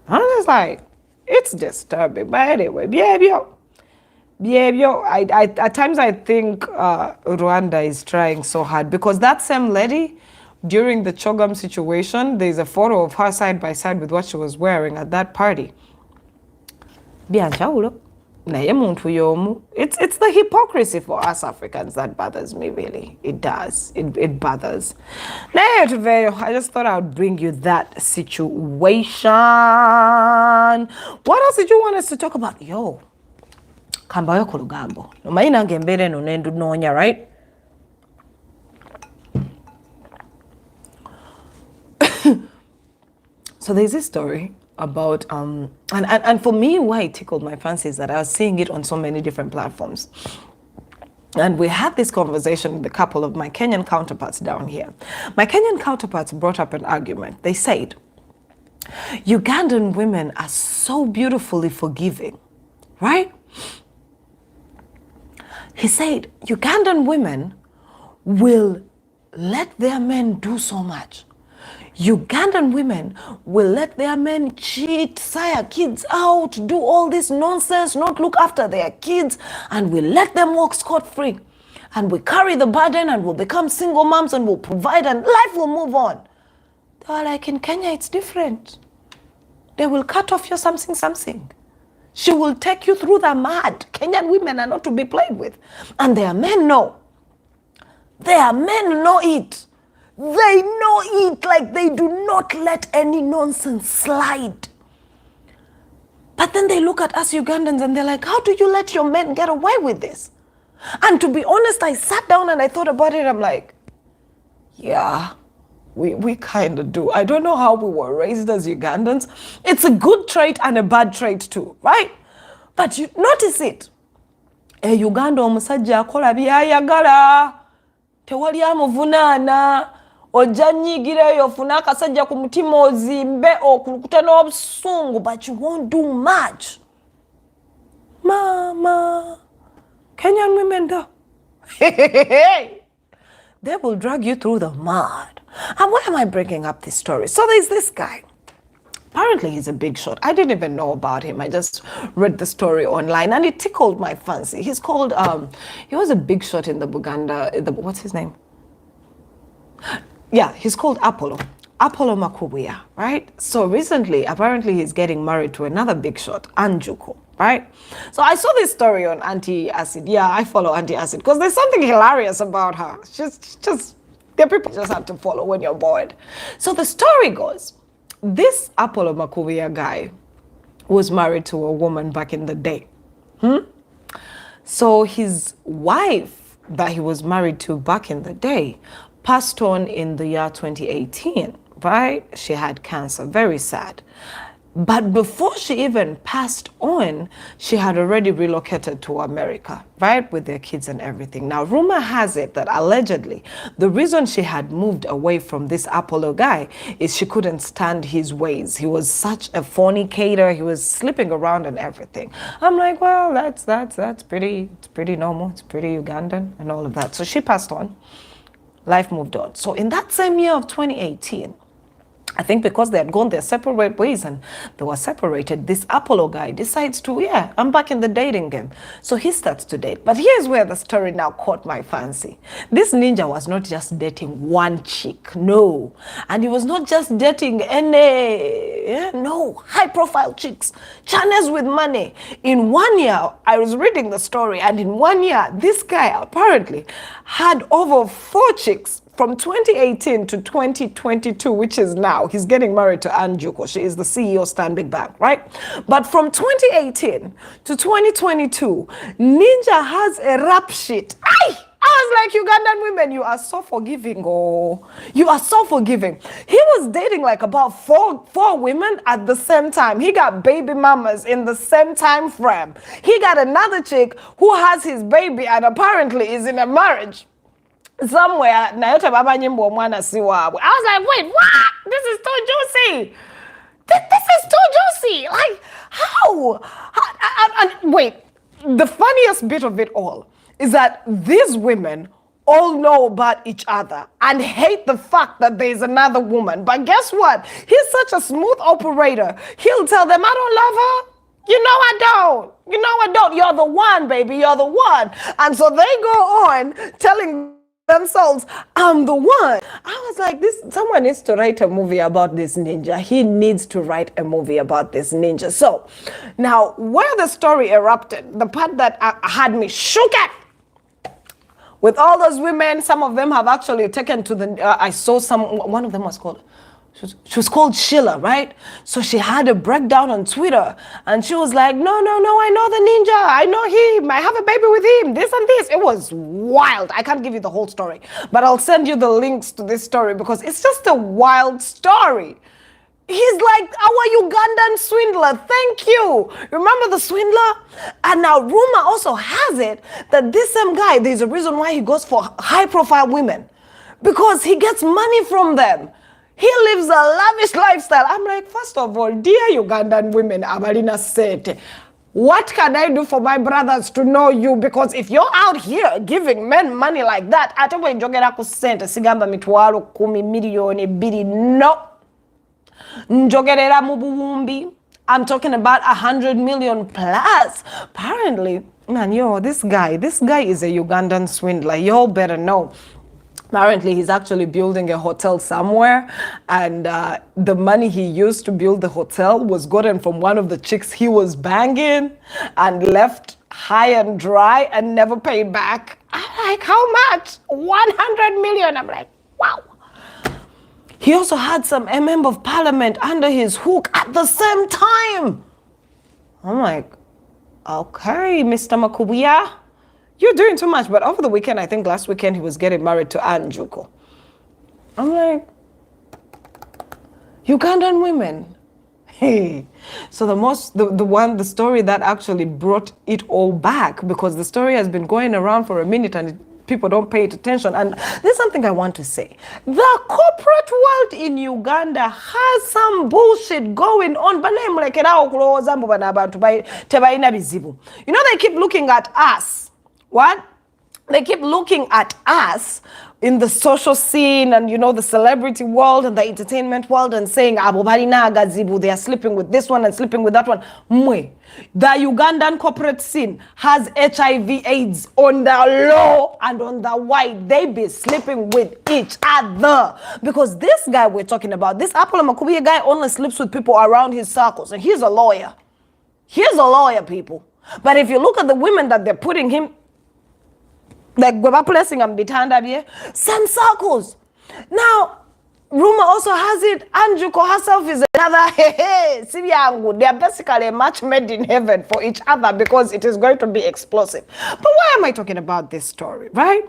I'm just like, it's disturbing. But anyway, behavior. At times I think Rwanda is trying so hard, because that same lady, during the Chogam situation, there's a photo of her side by side with what she was wearing at that party. It's the hypocrisy for us Africans that bothers me, really. It does. It bothers. I just thought I would bring you that situation. What else did you want us to talk about? Kambayo kulugambo. No maina ngembere no nendu nonya, right? So there's this story about and for me, why it tickled my fancy is that I was seeing it on so many different platforms. And we had this conversation with a couple of my Kenyan counterparts down here. My Kenyan counterparts brought up an argument. They said, Ugandan women are so beautifully forgiving, right? He said, Ugandan women will let their men do so much. Ugandan women will let their men cheat, sire kids out, do all this nonsense, not look after their kids, and we let them walk scot-free. And we carry the burden and we'll become single moms and we'll provide and life will move on. They were like, in Kenya, it's different. They will cut off your something. She will take you through the mud. Kenyan women are not to be played with. And their men know. Their men know it. They know it, like they do not let any nonsense slide. But then they look at us Ugandans and they're like, how do you let your men get away with this? And to be honest, I sat down and I thought about it. I'm like, yeah, we kind of do. I don't know how we were raised as Ugandans. It's a good trait and a bad trait too, right? But you notice it. Uganda omusajja akola byayagala. Tewali amuvunana. Ojja nnyigireyo ofune akasajja ku mutima ozimbe okulukuta n'obusungu, but you won't do much. Mama. Kenyan women though. They will drag you through the mud. And why am I bringing up this story? So there's this guy. Apparently he's a big shot. I didn't even know about him. I just read the story online and it tickled my fancy. He's called, he was a big shot in the Buganda, what's his name? Yeah, he's called Apollo Makubuya, right? So recently, apparently he's getting married to another big shot, Anjuko, right? So I saw this story on Auntie Acid. Yeah, I follow Auntie Acid because there's something hilarious about her. Just the people just have to follow when you're bored. So the story goes, this Apollo Makubuya guy was married to a woman back in the day. So his wife that he was married to back in the day passed on in the year 2018, right? She had cancer, very sad. But before she even passed on, she had already relocated to America, right? With their kids and everything. Now, rumor has it that allegedly, the reason she had moved away from this Apollo guy is she couldn't stand his ways. He was such a fornicator. He was sleeping around and everything. I'm like, well, that's pretty, it's pretty normal. It's pretty Ugandan and all of that. So she passed on. Life moved on. So in that same year of 2018, I think because they had gone their separate ways and they were separated, this Apollo guy decides to, yeah, I'm back in the dating game. So he starts to date. But here's where the story now caught my fancy. This ninja was not just dating one chick, no. And he was not just dating any, no, high-profile chicks, channels with money. In 1 year, I was reading the story, and in 1 year, this guy apparently had over 4 chicks. From 2018 to 2022, which is now, he's getting married to Anne Juko. She is the CEO of Stanbic Bank, right? But from 2018 to 2022, Ninja has a rap sheet. I was like, Ugandan women, you are so forgiving. Oh, you are so forgiving. He was dating like about four women at the same time. He got baby mamas in the same time frame. He got another chick who has his baby and apparently is in a marriage somewhere. I was like, wait, what? This is too juicy. This is too juicy. Like, how? And wait, the funniest bit of it all is that these women all know about each other and hate the fact that there's another woman. But guess what? He's such a smooth operator. He'll tell them, I don't love her. You know I don't. You know I don't. You're the one, baby. You're the one. And so they go on telling themselves, I'm the one. I was like, someone needs to write a movie about this ninja. He needs to write a movie about this ninja. So now where the story erupted, the part that had me shook at, with all those women, some of them have actually taken to the, I saw one of them was called, she was called Sheila, right? So she had a breakdown on Twitter and she was like, no, I know the ninja. I know him. I have a baby with him. This and this. It was wild. I can't give you the whole story, but I'll send you the links to this story because it's just a wild story. He's like our Ugandan swindler. Thank you. Remember the swindler? And now rumor also has it that this same guy, there's a reason why he goes for high-profile women because he gets money from them. He lives a lavish lifestyle. I'm like, first of all, dear Ugandan women, Abalina said, what can I do for my brothers to know you? Because if you're out here giving men money like that, atawe njogera ku sente sigamba mitwalo 10 million biri, no. Njogerera mu buwumbi. I'm talking about 100 million plus. Apparently, man, this guy is a Ugandan swindler. Y'all better know. Apparently, he's actually building a hotel somewhere, and the money he used to build the hotel was gotten from one of the chicks he was banging and left high and dry and never paid back. I'm like, how much? 100 million. I'm like, wow. He also had a member of parliament under his hook at the same time. I'm like, okay, Mr. Makubuya. You're doing too much. But over the weekend, I think last weekend, he was getting married to Anne Juko. I'm like, Ugandan women. Hey. So the story that actually brought it all back, because the story has been going around for a minute and people don't pay it attention. And there's something I want to say. The corporate world in Uganda has some bullshit going on. You know, they keep looking at us. What? They keep looking at us in the social scene and, the celebrity world and the entertainment world and saying, they are sleeping with this one and sleeping with that one. The Ugandan corporate scene has HIV AIDS on the low and on the wide. They be sleeping with each other. Because this guy we're talking about, this Apollo Makubuye guy only sleeps with people around his circles. And he's a lawyer. He's a lawyer, people. But if you look at the women that they're putting him, like we're placing him behind same circles. Now, rumor also has it, Anjuko herself is another, they are basically a match made in heaven for each other because it is going to be explosive. But why am I talking about this story, right?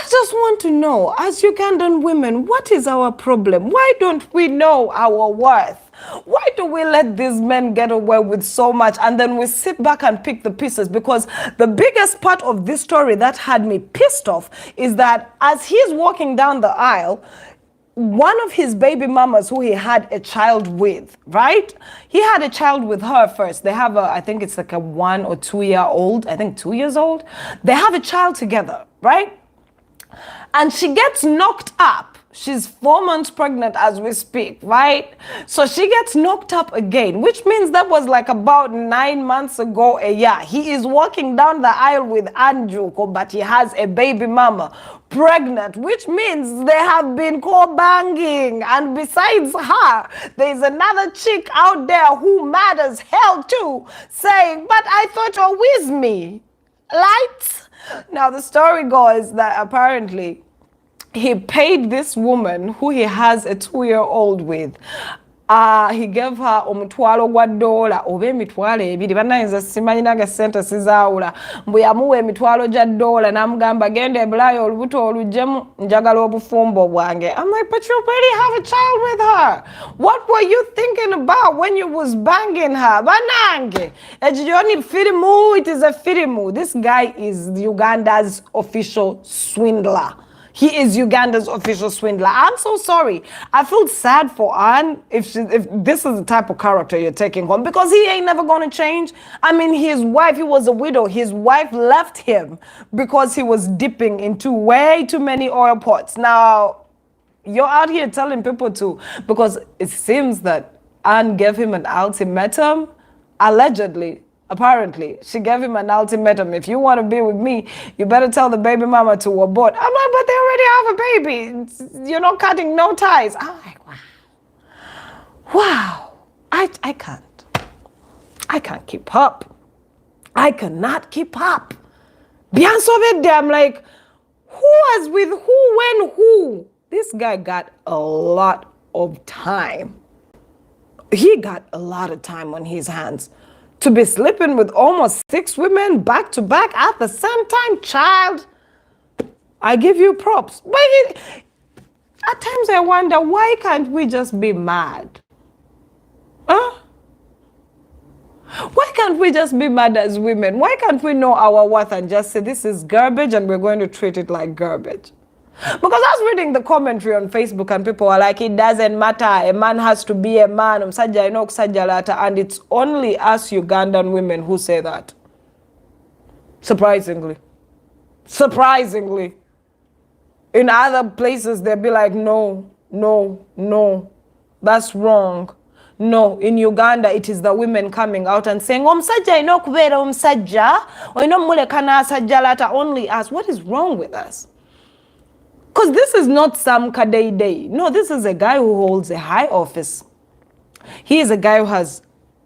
just want to know, as Ugandan women, what is our problem? Why don't we know our worth? Why do we let these men get away with so much and then we sit back and pick the pieces? Because the biggest part of this story that had me pissed off is that as he's walking down the aisle, one of his baby mamas who he had a child with, right? He had a child with her first. They have I think it's like a 1 or 2 year old, I think 2 years old. They have a child together, right? And she gets knocked up. She's 4 months pregnant as we speak, right? So she gets knocked up again, which means that was like about 9 months ago, a year. He is walking down the aisle with Andrew, but he has a baby mama pregnant, which means they have been co-banging. And besides her, there's another chick out there who mad as hell too, saying, but I thought you're with me. Lights? Now the story goes that apparently he paid this woman who he has a 2-year-old with. He gave her omutwalo gwa $1 oba emitwalo ebiri bannayinza simanyi nange sente sizaawula mbu yamuwa emitwalo gya $1 n'amugamba genda ebulayo olubuto oluggyemu njagala obufumbo bwange. I'm like, but you already have a child with her. What were you thinking about when you was banging her? Banange ejiyoni firimu, it is a firimu. This guy is Uganda's official swindler. He is Uganda's official swindler. I'm so sorry. I feel sad for Anne if this is the type of character you're taking home, because he ain't never going to change. I mean, his wife, he was a widow. His wife left him because he was dipping into way too many oil pots. Now, you're out here telling people to, because it seems that Anne gave him an ultimatum, allegedly. Apparently, she gave him an ultimatum. If you want to be with me, you better tell the baby mama to abort. I'm like, but they already have a baby. You're not cutting no ties. I'm like, wow. Wow. I can't. I can't keep up. I cannot keep up. I'm like, who was with who when who? This guy got a lot of time. He got a lot of time on his hands. To be sleeping with almost 6 women back to back at the same time, child, I give you props. But at times I wonder, why can't we just be mad? Huh? Why can't we just be mad as women? Why can't we know our worth and just say this is garbage and we're going to treat it like garbage? Because I was reading the commentary on Facebook and people are like, it doesn't matter. A man has to be a man. And it's only us Ugandan women who say that. Surprisingly. Surprisingly. In other places, they'll be like, no, no, no. That's wrong. No, in Uganda, it is the women coming out and saying, Omsajja ino kubeera omusajja, oino mulekana asajja lata, only us. What is wrong with us? Because this is not some kadei. No, this is a guy who holds a high office. He is a guy who has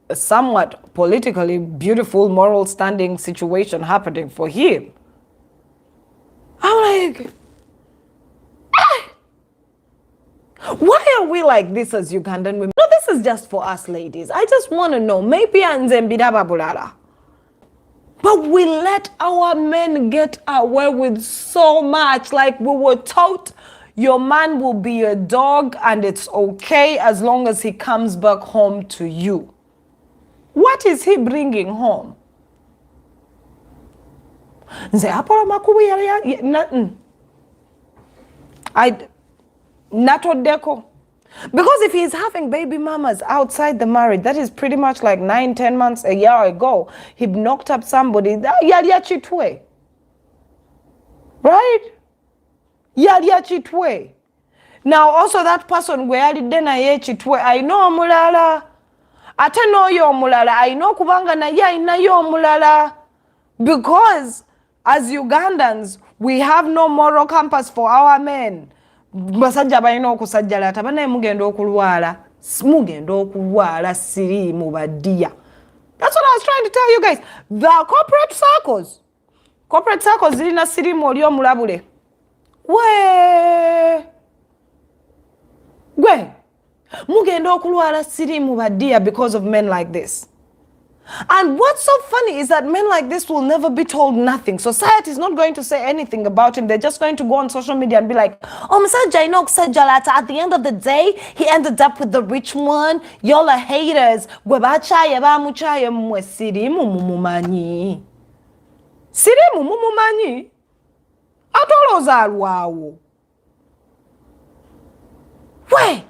a somewhat politically beautiful, moral standing situation happening for him. I'm like, why are we like this as Ugandan women? No, this is just for us ladies. I just want to know, maybe anzembida babulala. But we let our men get away with so much. Like we were taught your man will be a dog and it's okay as long as he comes back home to you. What is he bringing home? Natodeko. Because if he's having baby mamas outside the marriage, that is pretty much like 9-10 months, a year ago, he knocked up somebody. Right? Now also that person where did then I know mulala. Ate no yo mulala. I know kubanga na ya ina yo mulala. Because as Ugandans, we have no moral compass for our men. Basajja balina okusajjala ata banaye mugenda okulwala siri mu badiya. That's what I was trying to tell you guys. The corporate circles zirina siri mu oli omulabule. Gwe mugenda okulwala siri mu badiya because of men like this. And what's so funny is that men like this will never be told nothing. Society is not going to say anything about him. They're just going to go on social media and be like, oh, at the end of the day, he ended up with the rich one. Y'all are haters. Sirimu mumumanyi. Atoloza alwawo. We.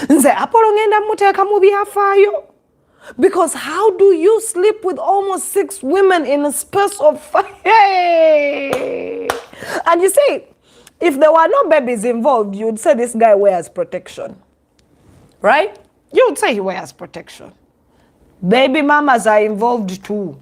Nze Apollo ngenda muteka mu byafaayo. Because how do you sleep with almost 6 women in a space of... Hey! And you see, if there were no babies involved, you would say this guy wears protection. Right? You would say he wears protection. Baby mamas are involved too.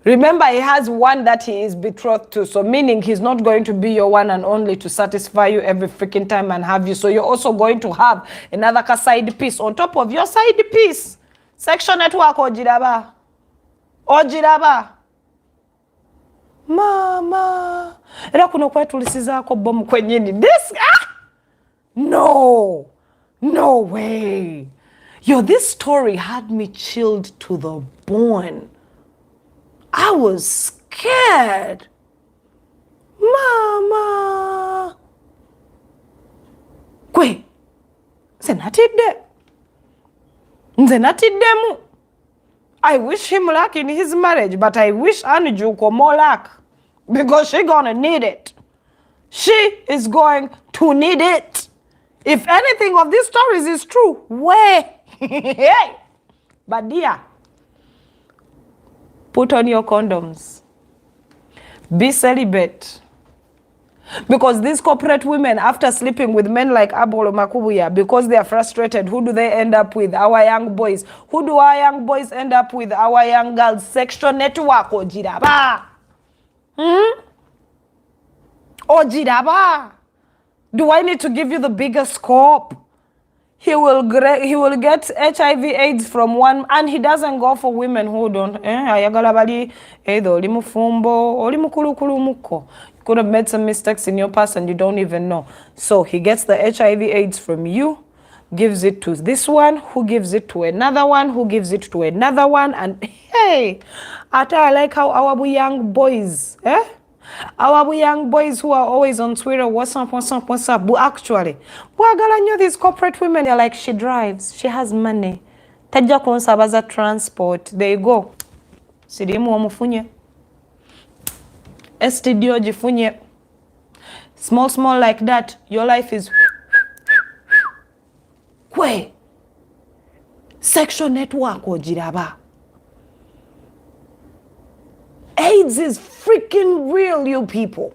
Remember, he has one that he is betrothed to, so meaning he's not going to be your one and only to satisfy you every freaking time and have you. So you're also going to have another side piece on top of your side piece. Section network ojiraba. Ojiraba. Mama. Era kuno kwetu lisizako bomu kwenyini. This No. No way. Yo, this story had me chilled to the bone. I was scared. Mama. Kwe. Senatide. Nzenatidemu. I wish him luck in his marriage, but I wish Anjuko more luck. Because she gonna need it. She is going to need it. If anything of these stories is true, way. But dear, put on your condoms. Be celibate. Because these corporate women, after sleeping with men like Abolo Makubuya, because they are frustrated, who do they end up with? Our young boys. Who do our young boys end up with? Our young girls. Sexual network. Ojiraba. Ojiraba. Do I need to give you the bigger scope? He will get HIV AIDS from one, and he doesn't go for women who don't. You could have made some mistakes in your past and you don't even know. So he gets the HIV AIDS from you, gives it to this one, who gives it to another one, who gives it to another one, and hey, I like how our young boys, our young boys who are always on Twitter, what's up, but actually, these corporate women are like, she drives, she has money, tajja kunsabaza transport, there you go. Sirimu omufunye. STD jifunye. Small like that, your life is kwe. Sexual network ojiraba. AIDS is freaking real, you people.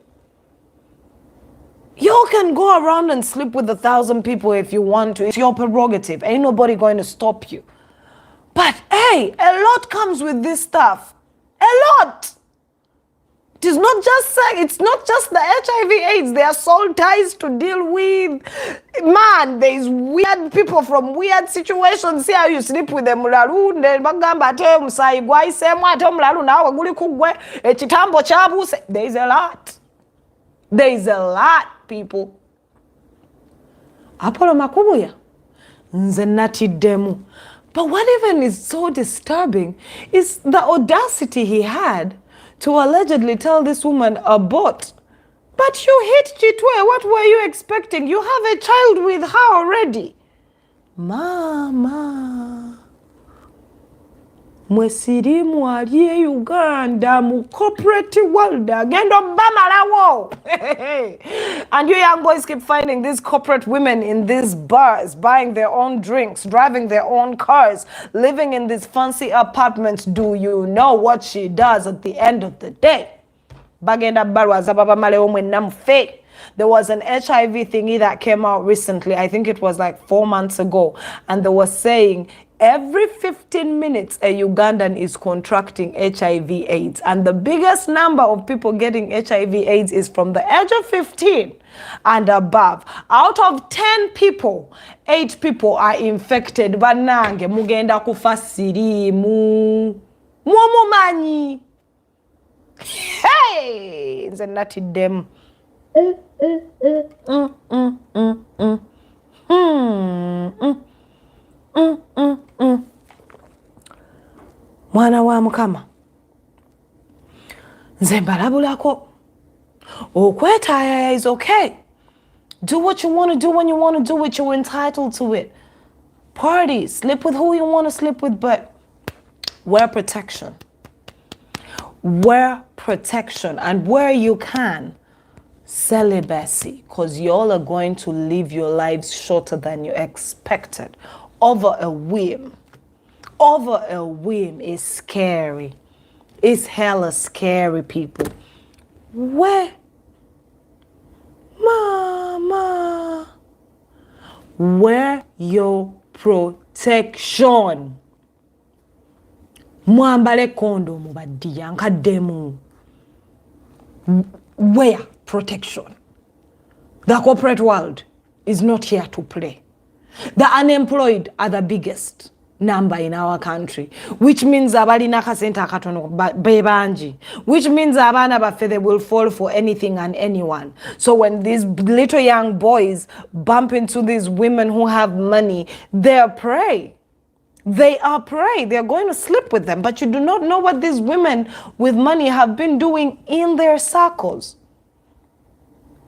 You can go around and sleep with 1,000 people if you want to. It's your prerogative. Ain't nobody going to stop you. But hey, a lot comes with this stuff. A lot. It's not just the HIV AIDS. There are soul ties to deal with. Man, there's weird people from weird situations. See how you sleep with them. There's a lot. There's a lot, people. Apollo Makubuya. Nzenati demu. But what even is so disturbing is the audacity he had to allegedly tell this woman abort. But you hit Chitwe. What were you expecting? You have a child with her already. Mama. Mwesirimu aliye Uganda mu corporate world agenda bamalawo. And you young boys keep finding these corporate women in these bars, buying their own drinks, driving their own cars, living in these fancy apartments. Do you know what she does at the end of the day? Bagenda barwa zababa malewo mwenamufe. There was an HIV thingy that came out recently. I think it was like 4 months ago. And they were saying every 15 minutes, a Ugandan is contracting HIV AIDS. And the biggest number of people getting HIV AIDS is from the age of 15 and above. Out of 10 people, 8 people are infected. Banange, mugenda kufa sirimu. Mwomumanyi. Hey! Nze nati dem. Mwana wa mukama. Nze mbalabulako. Okwetaayaya is okay. Do what you want to do when you want to do it. You're entitled to it. Party, sleep with who you want to sleep with, but wear protection. Wear protection, and where you can, celibacy, because y'all are going to live your lives shorter than you expected over a whim. Over a whim is scary. It's hella scary, people. Where? Mama. Wear your protection. Mwambale condom badiya nkademu. Wear protection. The corporate world is not here to play. The unemployed are the biggest number in our country, which means abalina kasenta katono bebanji, which means abana bafe they will fall for anything and anyone. So when these little young boys bump into these women who have money, they're prey. They are prey. They're going to sleep with them. But you do not know what these women with money have been doing in their circles.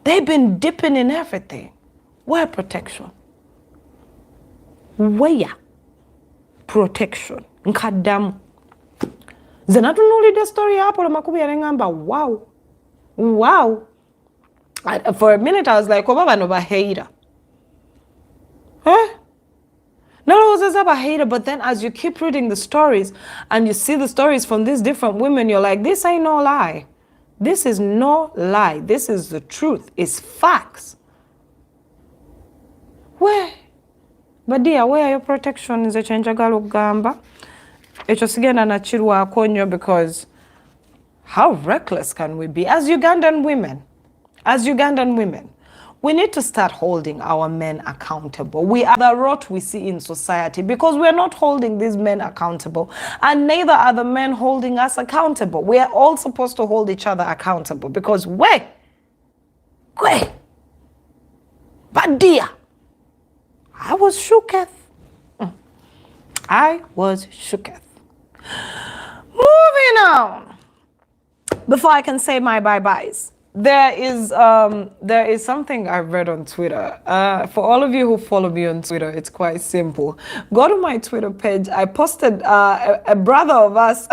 They've been dipping in everything. Wear protection. Wear protection. Nkadamu. Zenatunuli the story hapo la makubi yanengamba. Wow. Wow. For a minute I was like, oh, baba no ba hater. Huh? No, I was a hater, but then as you keep reading the stories and you see the stories from these different women, you're like, this ain't no lie. This is no lie. This is the truth. It's facts. Where? But dear, where your protection is a change gamba? It was again an achirwa konyo, because how reckless can we be as Ugandan women? As Ugandan women. We need to start holding our men accountable. We are the rot we see in society because we're not holding these men accountable, and neither are the men holding us accountable. We are all supposed to hold each other accountable because but dear, I was shooketh. I was shooketh. Moving on. Before I can say my bye-byes, there is something I've read on Twitter. For all of you who follow me on Twitter, it's quite simple. Go to my Twitter page. I posted a brother of us,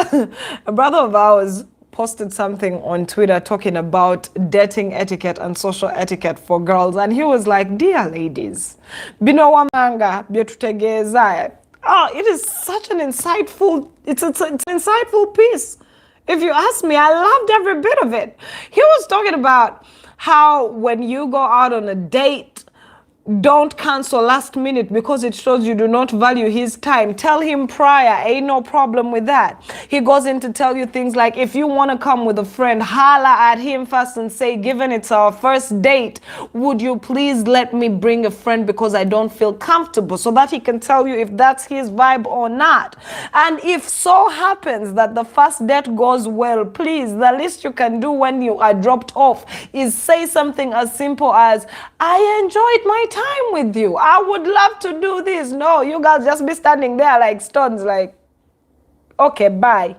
a brother of ours posted something on Twitter talking about dating etiquette and social etiquette for girls, and he was like, "Dear ladies, bino wamanga byetutegeza." Oh, it is such an insightful. It's an insightful piece. If you ask me, I loved every bit of it. He was talking about how when you go out on a date, don't cancel last minute because it shows you do not value his time. Tell him prior, ain't no problem with that. He goes in to tell you things like, if you want to come with a friend, holla at him first and say, given it's our first date, would you please let me bring a friend because I don't feel comfortable, so that he can tell you if that's his vibe or not. And if so happens that the first date goes well, please, the least you can do when you are dropped off is say something as simple as, I enjoyed my time with you. I would love to do this. No, you guys just be standing there like stones, like, okay, bye.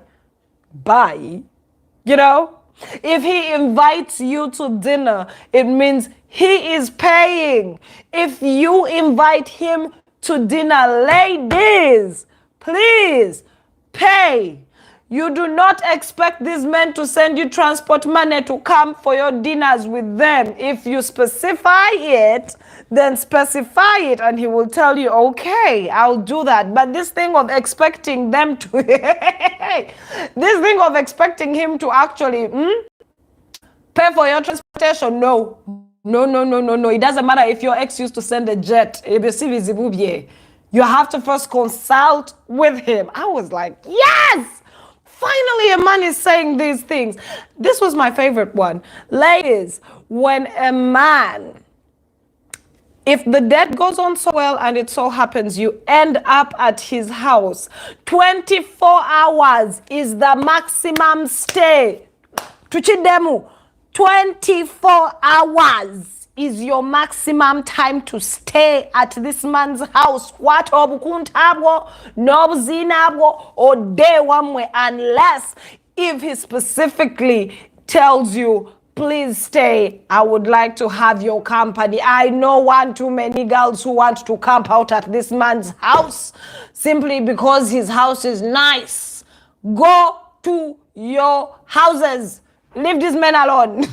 Bye. You know? If he invites you to dinner, it means he is paying. If you invite him to dinner, ladies, please pay. You do not expect these men to send you transport money to come for your dinners with them. If you specify it, then specify it, and he will tell you, okay, I'll do that. But this thing of expecting them to, this thing of expecting him to actually pay for your transportation, no. No. It doesn't matter if your ex used to send a jet. You have to first consult with him. I was like, yes! Finally, a man is saying these things. This was my favorite one. Ladies, when a man, if the date goes on so well and it so happens you end up at his house, 24 hours is the maximum stay. Tuchidemu, 24 hours is your maximum time to stay at this man's house. What obukuntabwo, nobuzinabwo, or day one way, unless if he specifically tells you, please stay, I would like to have your company. I know one too many girls who want to camp out at this man's house simply because his house is nice. Go to your houses. Leave these men alone.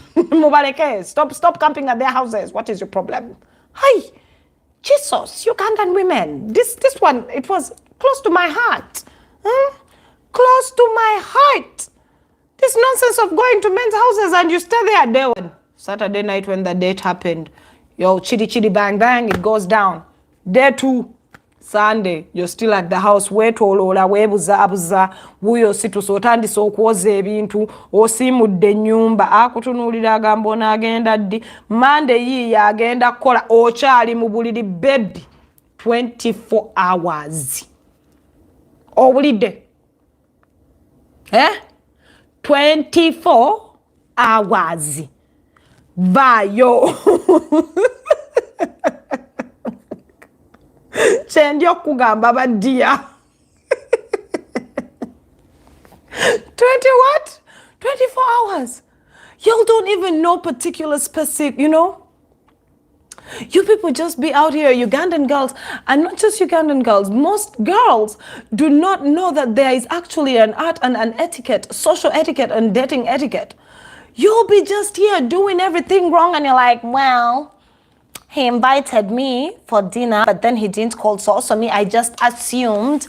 Stop camping at their houses. What is your problem? Hi, Jesus, Ugandan women. This one, it was close to my heart. Close to my heart. This nonsense of going to men's houses and you stay there day one. Saturday night when the date happened, yo, chitty bang bang, it goes down. Day two, Sunday, you're still at the house. Wetolola webuzabuza buyo situsotandisa okwoza ebintu osimudde ennyumba akutunuulira agamba n'agenda ddi Monday yiiyo agenda kukola okyali mu buliri baby 24 hours. Obulidde 24 hours. Bayo. Chendyo kugamba badia. 20 what? 24 hours. Y'all don't even know particular specific, you know? You people just be out here, Ugandan girls, and not just Ugandan girls. Most girls do not know that there is actually an art and an etiquette, social etiquette and dating etiquette. You'll be just here doing everything wrong and you're like, well, he invited me for dinner, but then he didn't call so me, I just assumed.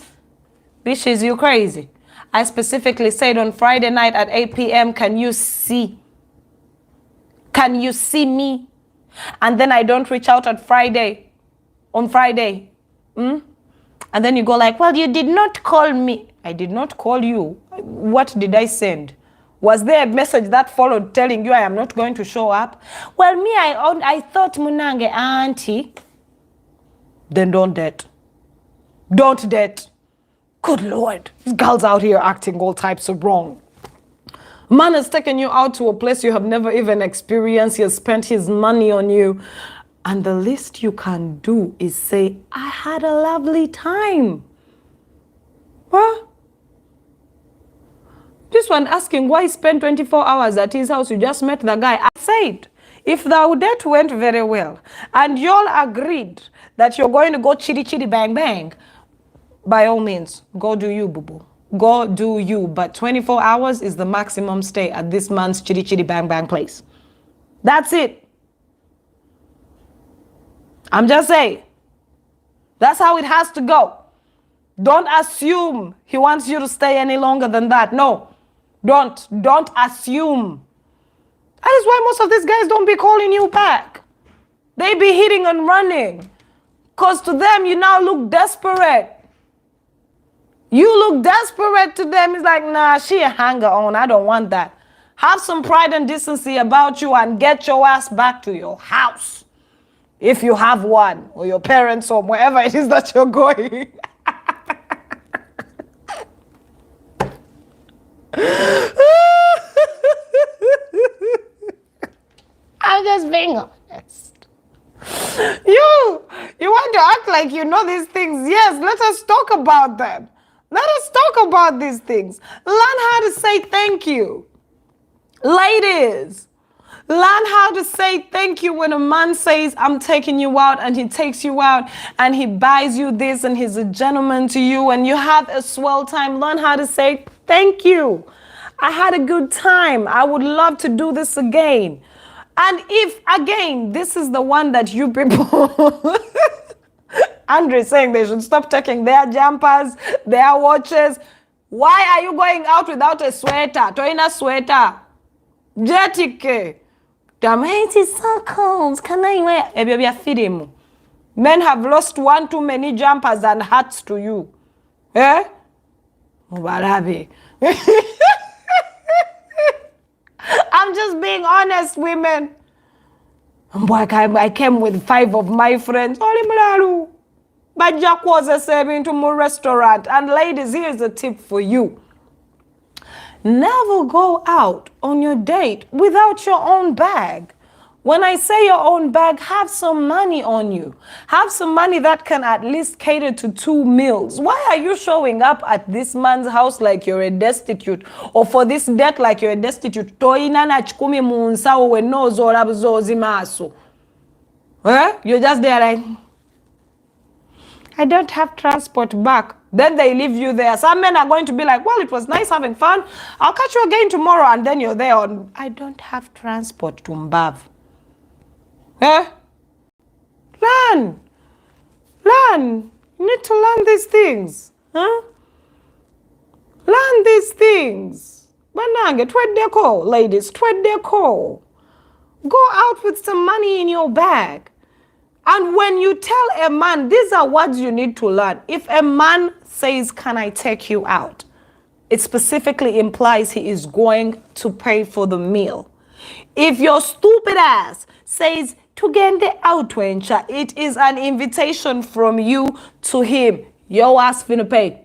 Bitch, is you crazy? I specifically said on Friday night at 8 p.m., can you see? Can you see me? And then I don't reach out on Friday. And then you go like, well, you did not call me. I did not call you. What did I send? Was there a message that followed telling you I am not going to show up? Well, me, I thought Munange auntie. Then don't date. Don't date. Good Lord. These girls out here acting all types of wrong. Man has taken you out to a place you have never even experienced. He has spent his money on you. And the least you can do is say, I had a lovely time. What? This one asking why he spent 24 hours at his house. You just met the guy. I said, if the date went very well and y'all agreed that you're going to go chitty bang bang, by all means, go do you, boo-boo. Go do you. But 24 hours is the maximum stay at this man's chitty bang bang place. That's it. I'm just saying. That's how it has to go. Don't assume he wants you to stay any longer than that. No. Don't assume. That is why most of these guys don't be calling you back. They be hitting and running. Because to them, you now look desperate. You look desperate to them. It's like, nah, she a hanger on. I don't want that. Have some pride and decency about you and get your ass back to your house. If you have one, or your parents, or wherever it is that you're going. I'm just being honest. You want to act like you know these things. Yes, let us talk about them. Let us talk about these things. Learn how to say thank you. Ladies, learn how to say thank you when a man says, I'm taking you out, and he takes you out and he buys you this and he's a gentleman to you and you have a swell time. Learn how to say thank you. I had a good time. I would love to do this again. And if, again, this is the one that you people... Andre is saying they should stop taking their jumpers, their watches. Why are you going out without a sweater? Toina sweater. Jetike. It is so cold. Can I wear? Ebia fidimu. Men have lost one too many jumpers and hats to you. Eh? Mubarabi. I'm just being honest, women. I came with 5 of my friends. But Jack was a serving to my restaurant. And ladies, here's a tip for you. Never go out on your date without your own bag. When I say your own bag, have some money on you. Have some money that can at least cater to 2 meals. Why are you showing up at this man's house like you're a destitute? Or for this debt like you're a destitute? You're just there like, I don't have transport back. Then they leave you there. Some men are going to be like, well, it was nice having fun. I'll catch you again tomorrow. And then you're there on, I don't have transport to Mbav. Learn. You need to learn these things. Learn these things. Banange, twedeco, ladies, twedeco. Go out with some money in your bag. And when you tell a man, these are words you need to learn. If a man says, can I take you out? It specifically implies he is going to pay for the meal. If your stupid ass says, tugende out wencha, it is an invitation from you to him. Your ass finna pay.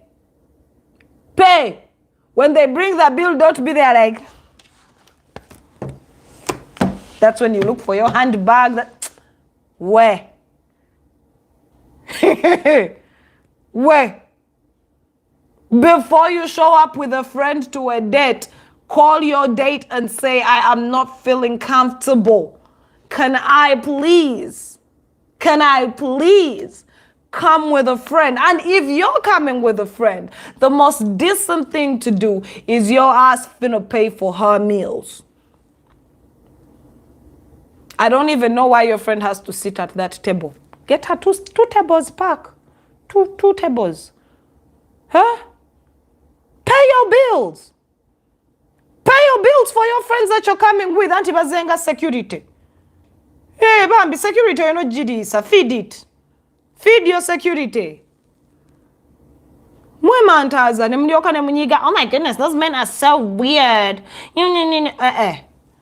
Pay. When they bring the bill, don't be there like. That's when you look for your handbag. Where? Where? Before you show up with a friend to a date, call your date and say, I am not feeling comfortable. Can I please come with a friend? And if you're coming with a friend, the most decent thing to do is your ass finna pay for her meals. I don't even know why your friend has to sit at that table. Get her two tables back. Two tables. Huh? Pay your bills. Pay your bills for your friends that you're coming with. Antibazenga security. Hey, Bambi, security, you're not GD. Feed it. Feed your security. Oh my goodness, those men are so weird.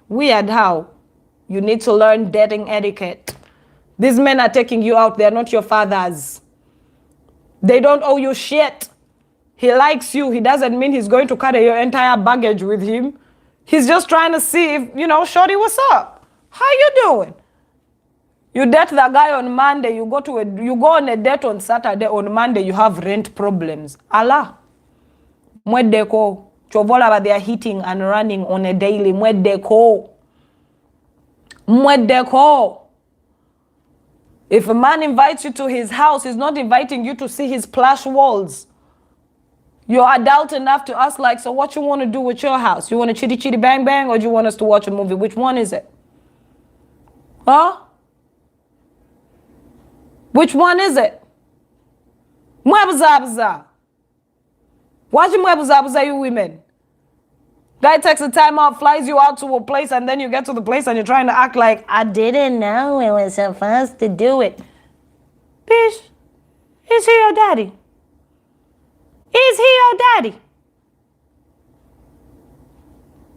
Weird how? You need to learn dating etiquette. These men are taking you out. They're not your fathers. They don't owe you shit. He likes you. He doesn't mean he's going to carry your entire baggage with him. He's just trying to see if, shorty, what's up? How you doing? You date the guy on Monday. You go on a date on Saturday. On Monday, you have rent problems. Allah. Mwedeko. Chovola, they are hitting and running on a daily. Mwedeko. If a man invites you to his house, he's not inviting you to see his plush walls. You're adult enough to ask, like, so what you want to do with your house? You want to chitty chitty bang bang, or do you want us to watch a movie? Which one is it? Huh? Which one is it? Mwebuzabza. Watch mwebuzabza, you women. Guy takes the time out, flies you out to a place, and then you get to the place and you're trying to act like, I didn't know it was supposed to do it. Bitch, is he your daddy? Is he your daddy?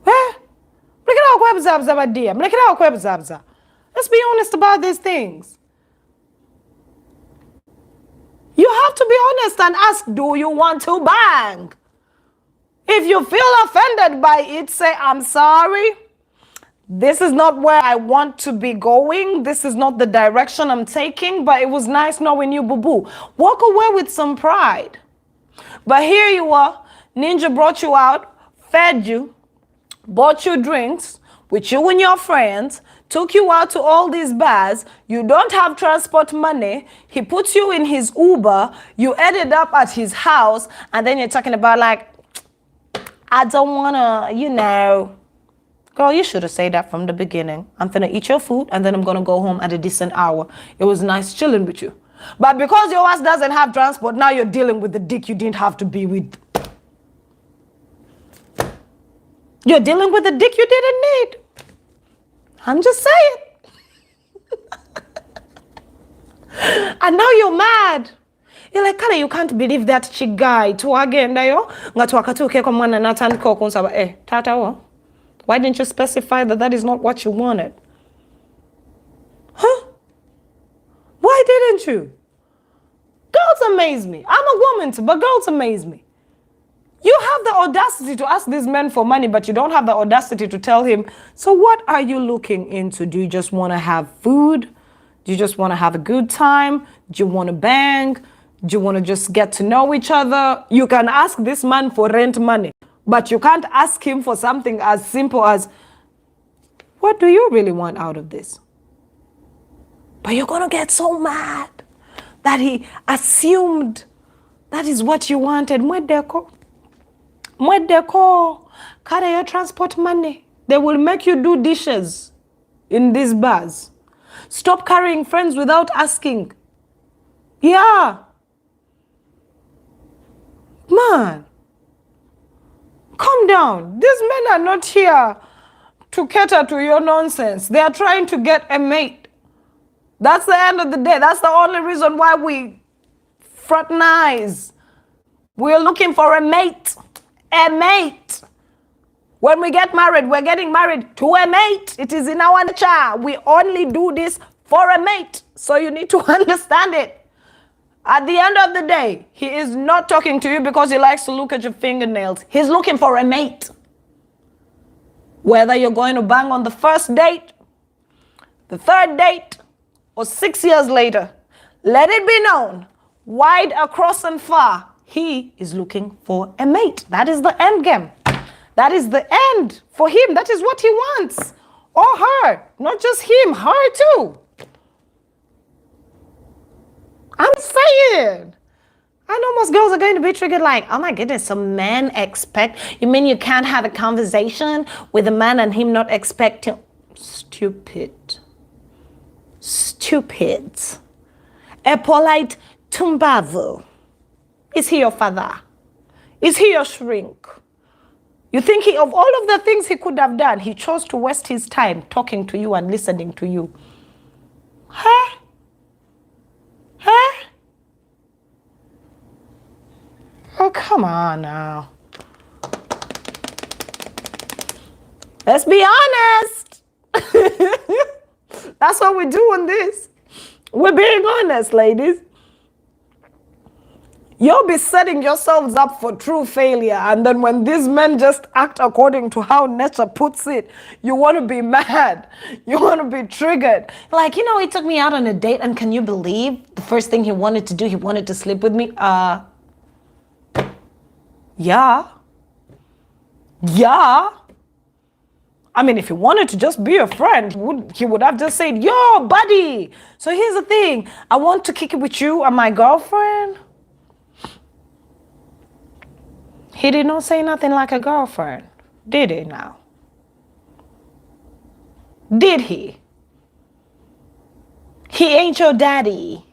Huh? Let's be honest about these things. You have to be honest and ask, do you want to bang? If you feel offended by it, say, I'm sorry. This is not where I want to be going. This is not the direction I'm taking, but it was nice knowing you, boo-boo. Walk away with some pride. But here you are. Ninja brought you out, fed you, bought you drinks with you and your friends, took you out to all these bars. You don't have transport money. He puts you in his Uber. You ended up at his house, and then you're talking about like, I don't want to, Girl, you should have said that from the beginning. I'm finna eat your food, and then I'm going to go home at a decent hour. It was nice chilling with you. But because your ass doesn't have transport, now you're dealing with the dick you didn't have to be with. You're dealing with the dick you didn't need. I'm just saying. And now you're mad. You're like, Kale, you can't believe that chick guy. Tuagenda yo. Ngatuakatuke kwa mwana natan ko kunsaba. Tata wo. Why didn't you specify that that is not what you wanted? Huh? Why didn't you? Girls amaze me. I'm a woman too, but girls amaze me. You have the audacity to ask these men for money, but you don't have the audacity to tell him, so what are you looking into? Do you just want to have food? Do you just want to have a good time? Do you want to bang? Do you want to just get to know each other? You can ask this man for rent money, but you can't ask him for something as simple as, what do you really want out of this? But you're going to get so mad that he assumed that is what you wanted. Carry your transport money. They will make you do dishes in these bars. Stop carrying friends without asking. Yeah. Man, calm down. These men are not here to cater to your nonsense. They are trying to get a mate. That's the end of the day. That's the only reason why we fraternize. We're looking for a mate. A mate. When we get married, we're getting married to a mate. It is in our nature. We only do this for a mate. So you need to understand it. At the end of the day, he is not talking to you because he likes to look at your fingernails. He's looking for a mate. Whether you're going to bang on the first date, the third date, or 6 years later, let it be known, wide across and far, he is looking for a mate. That is the end game. That is the end for him. That is what he wants. Or her. Not just him, her too. I'm saying. I know most girls are going to be triggered like, oh my goodness, so men expect. You mean you can't have a conversation with a man and him not expecting? Stupid. Stupid. A polite tumbavu. Is he your father? Is he your shrink? You think of all of the things he could have done, he chose to waste his time talking to you and listening to you. Huh? Huh? Oh, come on now. Let's be honest. That's what we do on this. We're being honest, ladies. You'll be setting yourselves up for true failure. And then when these men just act according to how nature puts it, you want to be mad. You want to be triggered. Like, you know, he took me out on a date and can you believe the first thing he wanted to do, he wanted to sleep with me? Yeah. Yeah. I mean, if he wanted to just be a friend, he would have just said, yo, buddy. So here's the thing. I want to kick it with you and my girlfriend. He did not say nothing like a girlfriend, did he now? Did he? He ain't your daddy.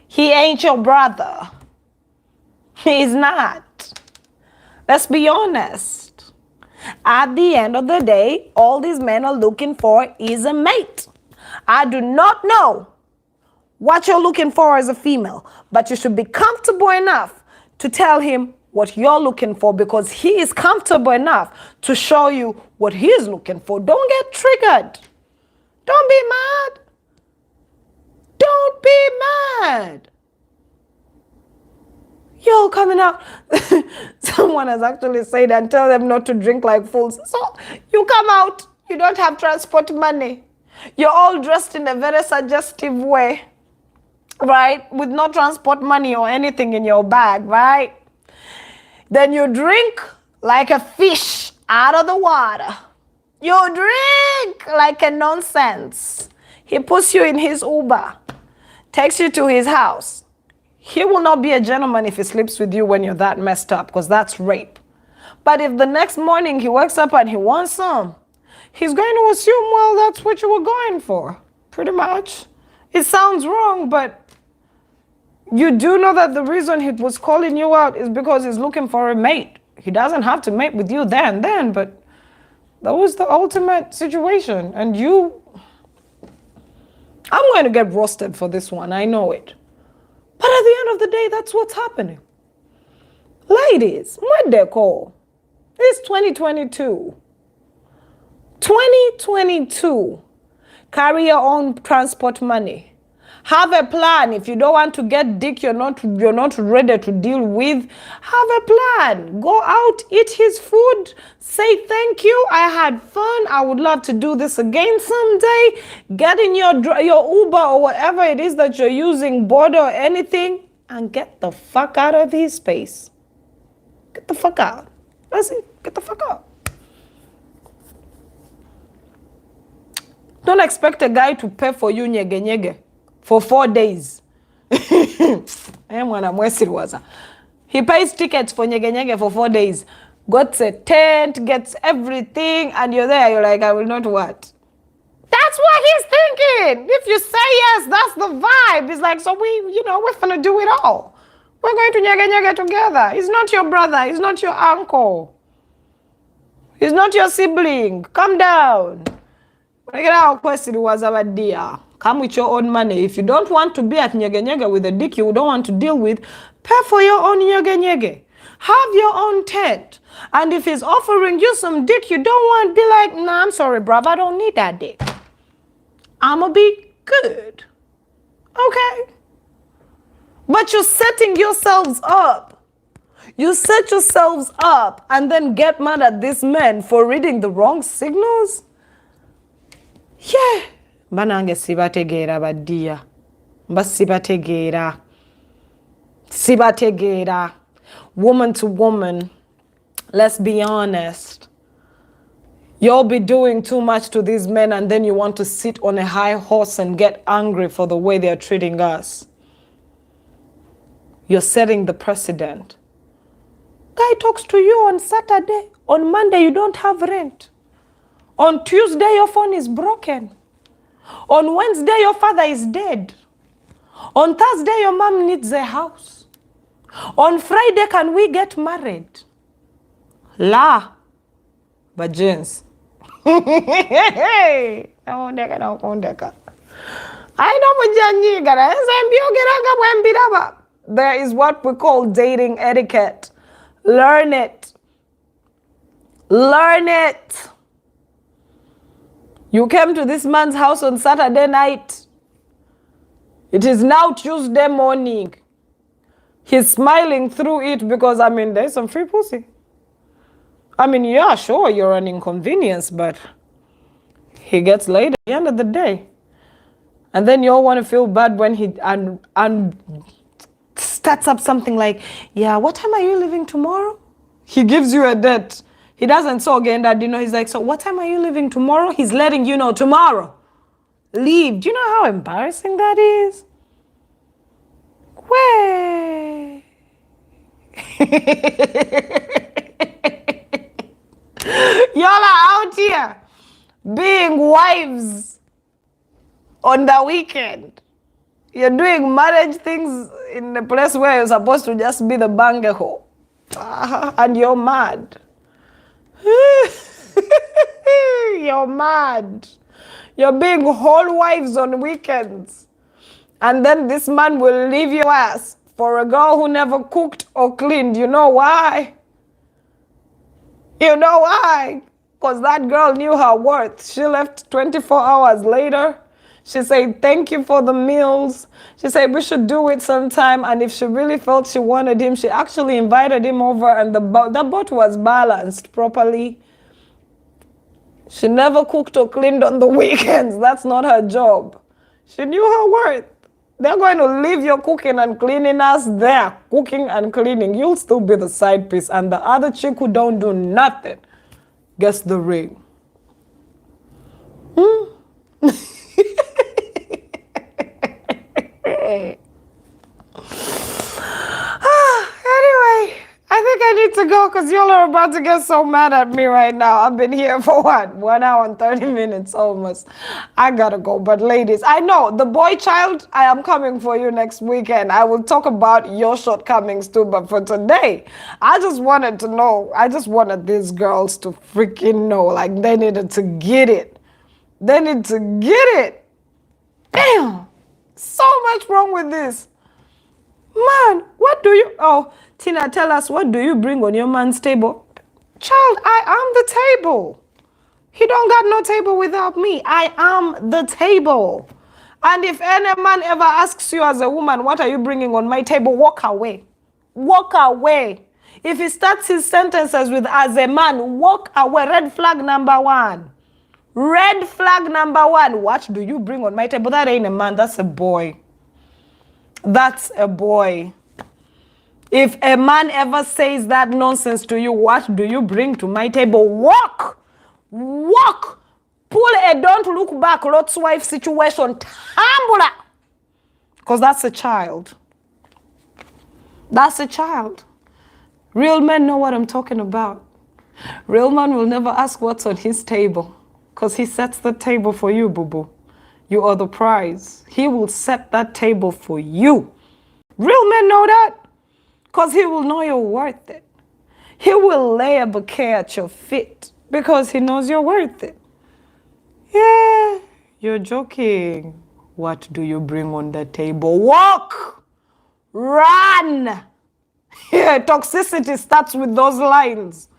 He ain't your brother. He's not. Let's be honest. At the end of the day, all these men are looking for is a mate. I do not know what you're looking for as a female, but you should be comfortable enough to tell him what you're looking for because he is comfortable enough to show you what he's looking for. Don't get triggered. Don't be mad. Don't be mad. Yo, coming out. Someone has actually said and tell them not to drink like fools. So you come out, you don't have transport money. You're all dressed in a very suggestive way, right? With no transport money or anything in your bag, right? Then you drink like a fish out of the water. You drink like a nonsense. He puts you in his Uber, takes you to his house. He will not be a gentleman if he sleeps with you when you're that messed up, because that's rape. But if the next morning he wakes up and he wants some, he's going to assume, well, that's what you were going for, pretty much. It sounds wrong, but you do know that the reason he was calling you out is because he's looking for a mate. He doesn't have to mate with you there and then, but that was the ultimate situation. And I'm going to get roasted for this one, I know it. But at the end of the day, that's what's happening. Ladies, what they call? It's 2022. 2022. Carry your own transport money. Have a plan. If you don't want to get dick you're not ready to deal with, have a plan. Go out, eat his food, say thank you, I had fun, I would love to do this again someday. Get in your Uber or whatever it is that you're using, border or anything, and get the fuck out of his space. Get the fuck out. That's it. Get the fuck out. Don't expect a guy to pay for you nyege for 4 days. He pays tickets for nyege for 4 days. Gets a tent, gets everything, and you're there. You're like, I will not what? That's what he's thinking. If you say yes, that's the vibe. It's like, so we're gonna do it all. We're going to nyege together. He's not your brother. He's not your uncle. He's not your sibling. Calm down. Come with your own money. If you don't want to be at nyege with a dick you don't want to deal with, pay for your own nyege. Have your own tent. And if he's offering you some dick you don't want, be like, nah, I'm sorry, bruv, I don't need that dick. I'ma be good. Okay? But you're setting yourselves up. You set yourselves up and then get mad at this man for reading the wrong signals? Yeah. Banange sibategera badia. Mbasibategera. Sibategera. Woman to woman. Let's be honest. You'll be doing too much to these men and then you want to sit on a high horse and get angry for the way they're treating us. You're setting the precedent. Guy talks to you on Saturday. On Monday, you don't have rent. On Tuesday, your phone is broken. On Wednesday, your father is dead. On Thursday, your mom needs a house. On Friday, can we get married? La. But James. I know. There is what we call dating etiquette. Learn it. Learn it. You came to this man's house on Saturday night. It is now Tuesday morning. He's smiling through it because, there's some free pussy. Yeah, sure, you're an inconvenience, but he gets laid at the end of the day. And then you all want to feel bad when he starts up something like, yeah, what time are you leaving tomorrow? He gives you a date. He doesn't so again that, he's like, so what time are you leaving tomorrow? He's letting you know tomorrow. Leave. Do you know how embarrassing that is? Way. Y'all are out here being wives on the weekend. You're doing marriage things in a place where you're supposed to just be the bangeho. And you're mad. You're mad. You're being whole wives on weekends. And then this man will leave your ass for a girl who never cooked or cleaned. You know why? You know why? Because that girl knew her worth. She left 24 hours later. She said, thank you for the meals. She said, we should do it sometime. And if she really felt she wanted him, she actually invited him over and the boat was balanced properly. She never cooked or cleaned on the weekends. That's not her job. She knew her worth. They're going to leave your cooking and cleaning us there, cooking and cleaning. You'll still be the side piece. And the other chick who don't do nothing gets the ring. Anyway, I think I need to go because y'all are about to get so mad at me right now. I've been here for what? 1 hour and 30 minutes almost. I gotta go. But ladies, I know the boy child, I am coming for you next weekend. I will talk about your shortcomings too. But for today, I just wanted to know. I just wanted these girls to freaking know. Like they needed to get it. They need to get it. Damn. So much wrong with this. Man, what do you... Oh, Tina, tell us, what do you bring on your man's table? Child, I am the table. He don't got no table without me. I am the table. And if any man ever asks you as a woman, what are you bringing on my table? Walk away. Walk away. If he starts his sentences with as a man, walk away. Red flag number one. Red flag number one. What do you bring on my table? That ain't a man. That's a boy. That's a boy. If a man ever says that nonsense to you, what do you bring to my table? Walk. Walk. Pull a don't look back Lot's wife situation. Tambula. Because that's a child. That's a child. Real men know what I'm talking about. Real man will never ask what's on his table. Because he sets the table for you, boo-boo. You are the prize. He will set that table for you. Real men know that. Because he will know you're worth it. He will lay a bouquet at your feet because he knows you're worth it. Yeah, you're joking. What do you bring on the table? Walk! Run! Yeah, toxicity starts with those lines.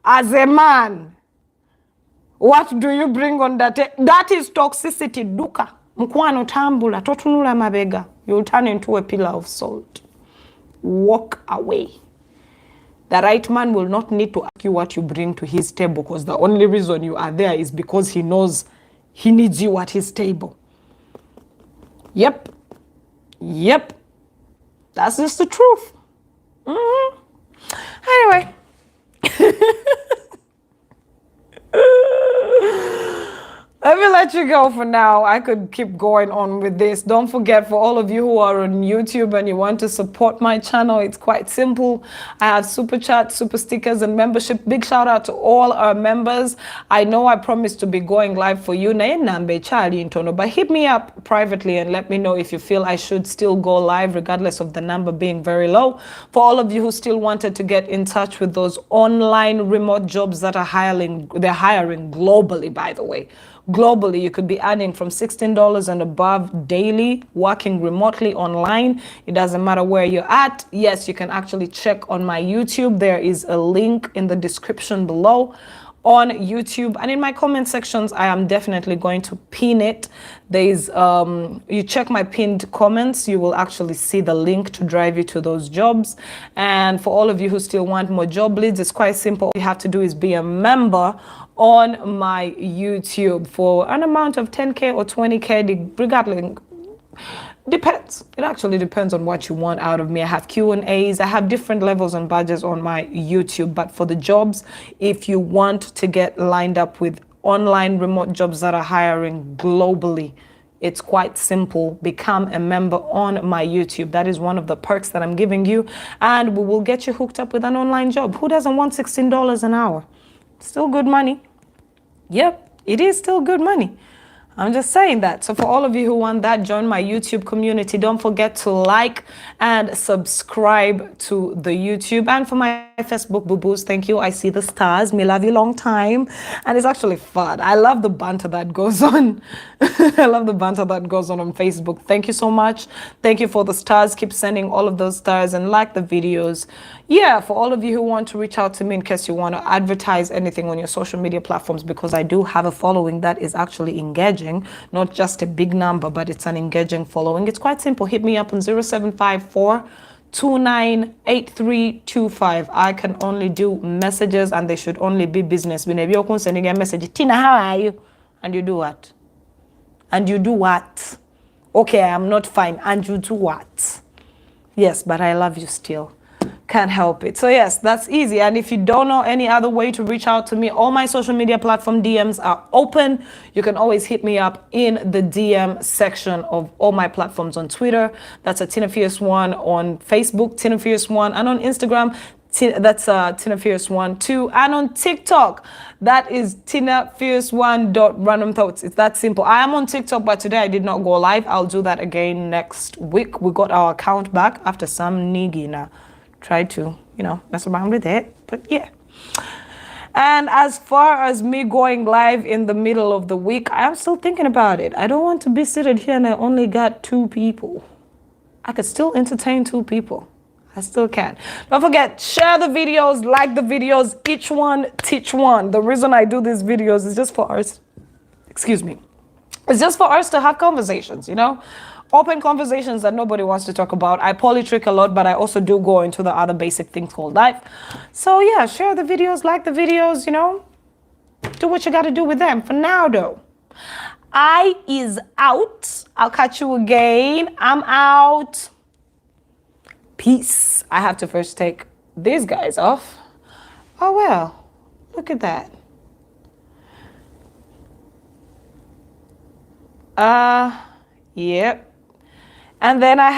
As a man, what do you bring on that table? That is toxicity. Duka. Mkwano tambula. Totunula mabega. You'll turn into a pillar of salt. Walk away. The right man will not need to ask you what you bring to his table because the only reason you are there is because he knows he needs you at his table. Yep. Yep. That's just the truth. Anyway. Let me let you go for now. I could keep going on with this. Don't forget, for all of you who are on YouTube and you want to support my channel, it's quite simple. I have super chat, super stickers, and membership. Big shout out to all our members. I know I promised to be going live for you. But hit me up privately and let me know if you feel I should still go live, regardless of the number being very low. For all of you who still wanted to get in touch with those online remote jobs that are hiring, they're hiring globally, by the way. Globally, you could be earning from $16 and above daily, working remotely online. It doesn't matter where you're at. Yes, you can actually check on my YouTube. There is a link in the description below on YouTube, and in my comment sections I am definitely going to pin it. There's you check my pinned comments, you will actually see the link to drive you to those jobs. And for all of you who still want more job leads, it's quite simple. All you have to do is be a member on my YouTube for an amount of 10k or 20k, regardless. Depends. It actually depends on what you want out of me. I have Q&As. I have different levels and badges on my YouTube. But for the jobs, if you want to get lined up with online remote jobs that are hiring globally, it's quite simple. Become a member on my YouTube. That is one of the perks that I'm giving you. And we will get you hooked up with an online job. Who doesn't want $16 an hour? Still good money. Yep, it is still good money. I'm just saying that. So for all of you who want that, join my YouTube community. Don't forget to like and subscribe to the YouTube. And for my Facebook boo-boos, thank you. I see the stars. Me love you long time. And it's actually fun. I love the banter that goes on. I love the banter that goes on Facebook. Thank you so much. Thank you for the stars. Keep sending all of those stars and like the videos. Yeah, for all of you who want to reach out to me in case you want to advertise anything on your social media platforms, because I do have a following that is actually engaging, not just a big number, but it's an engaging following. It's quite simple. Hit me up on 0754298325. I can only do messages and they should only be business. Whenever you're sending a message, Tina, how are you? And you do what? And you do what? Okay, I'm not fine. And you do what? Yes, but I love you still. Can't help it. So yes, that's easy. And if you don't know any other way to reach out to me, all my social media platform DMs are open. You can always hit me up in the DM section of all my platforms. On Twitter, that's a Tina Fierce One. On Facebook, Tina Fierce One. And on Instagram, that's Tina Fierce One too. And on TikTok, that is Tina Fierce One .random thoughts. It's that simple. I am on TikTok, but today I did not go live. I'll do that again next week. We got our account back after some nigina tried to, mess around with it. But yeah. And as far as me going live in the middle of the week, I'm still thinking about it. I don't want to be seated here and I only got 2 people. I could still entertain 2 people. I still can. Don't forget, share the videos, like the videos, each one, teach one. The reason I do these videos is just for us, It's just for us to have conversations, you know? Open conversations that nobody wants to talk about. I politrick a lot, but I also do go into the other basic things called life. So yeah, share the videos, like the videos, you know? Do what you got to do with them. For now, though, I is out. I'll catch you again. I'm out. Peace. I have to first take these guys off. Oh, well, look at that. Yep. And then I have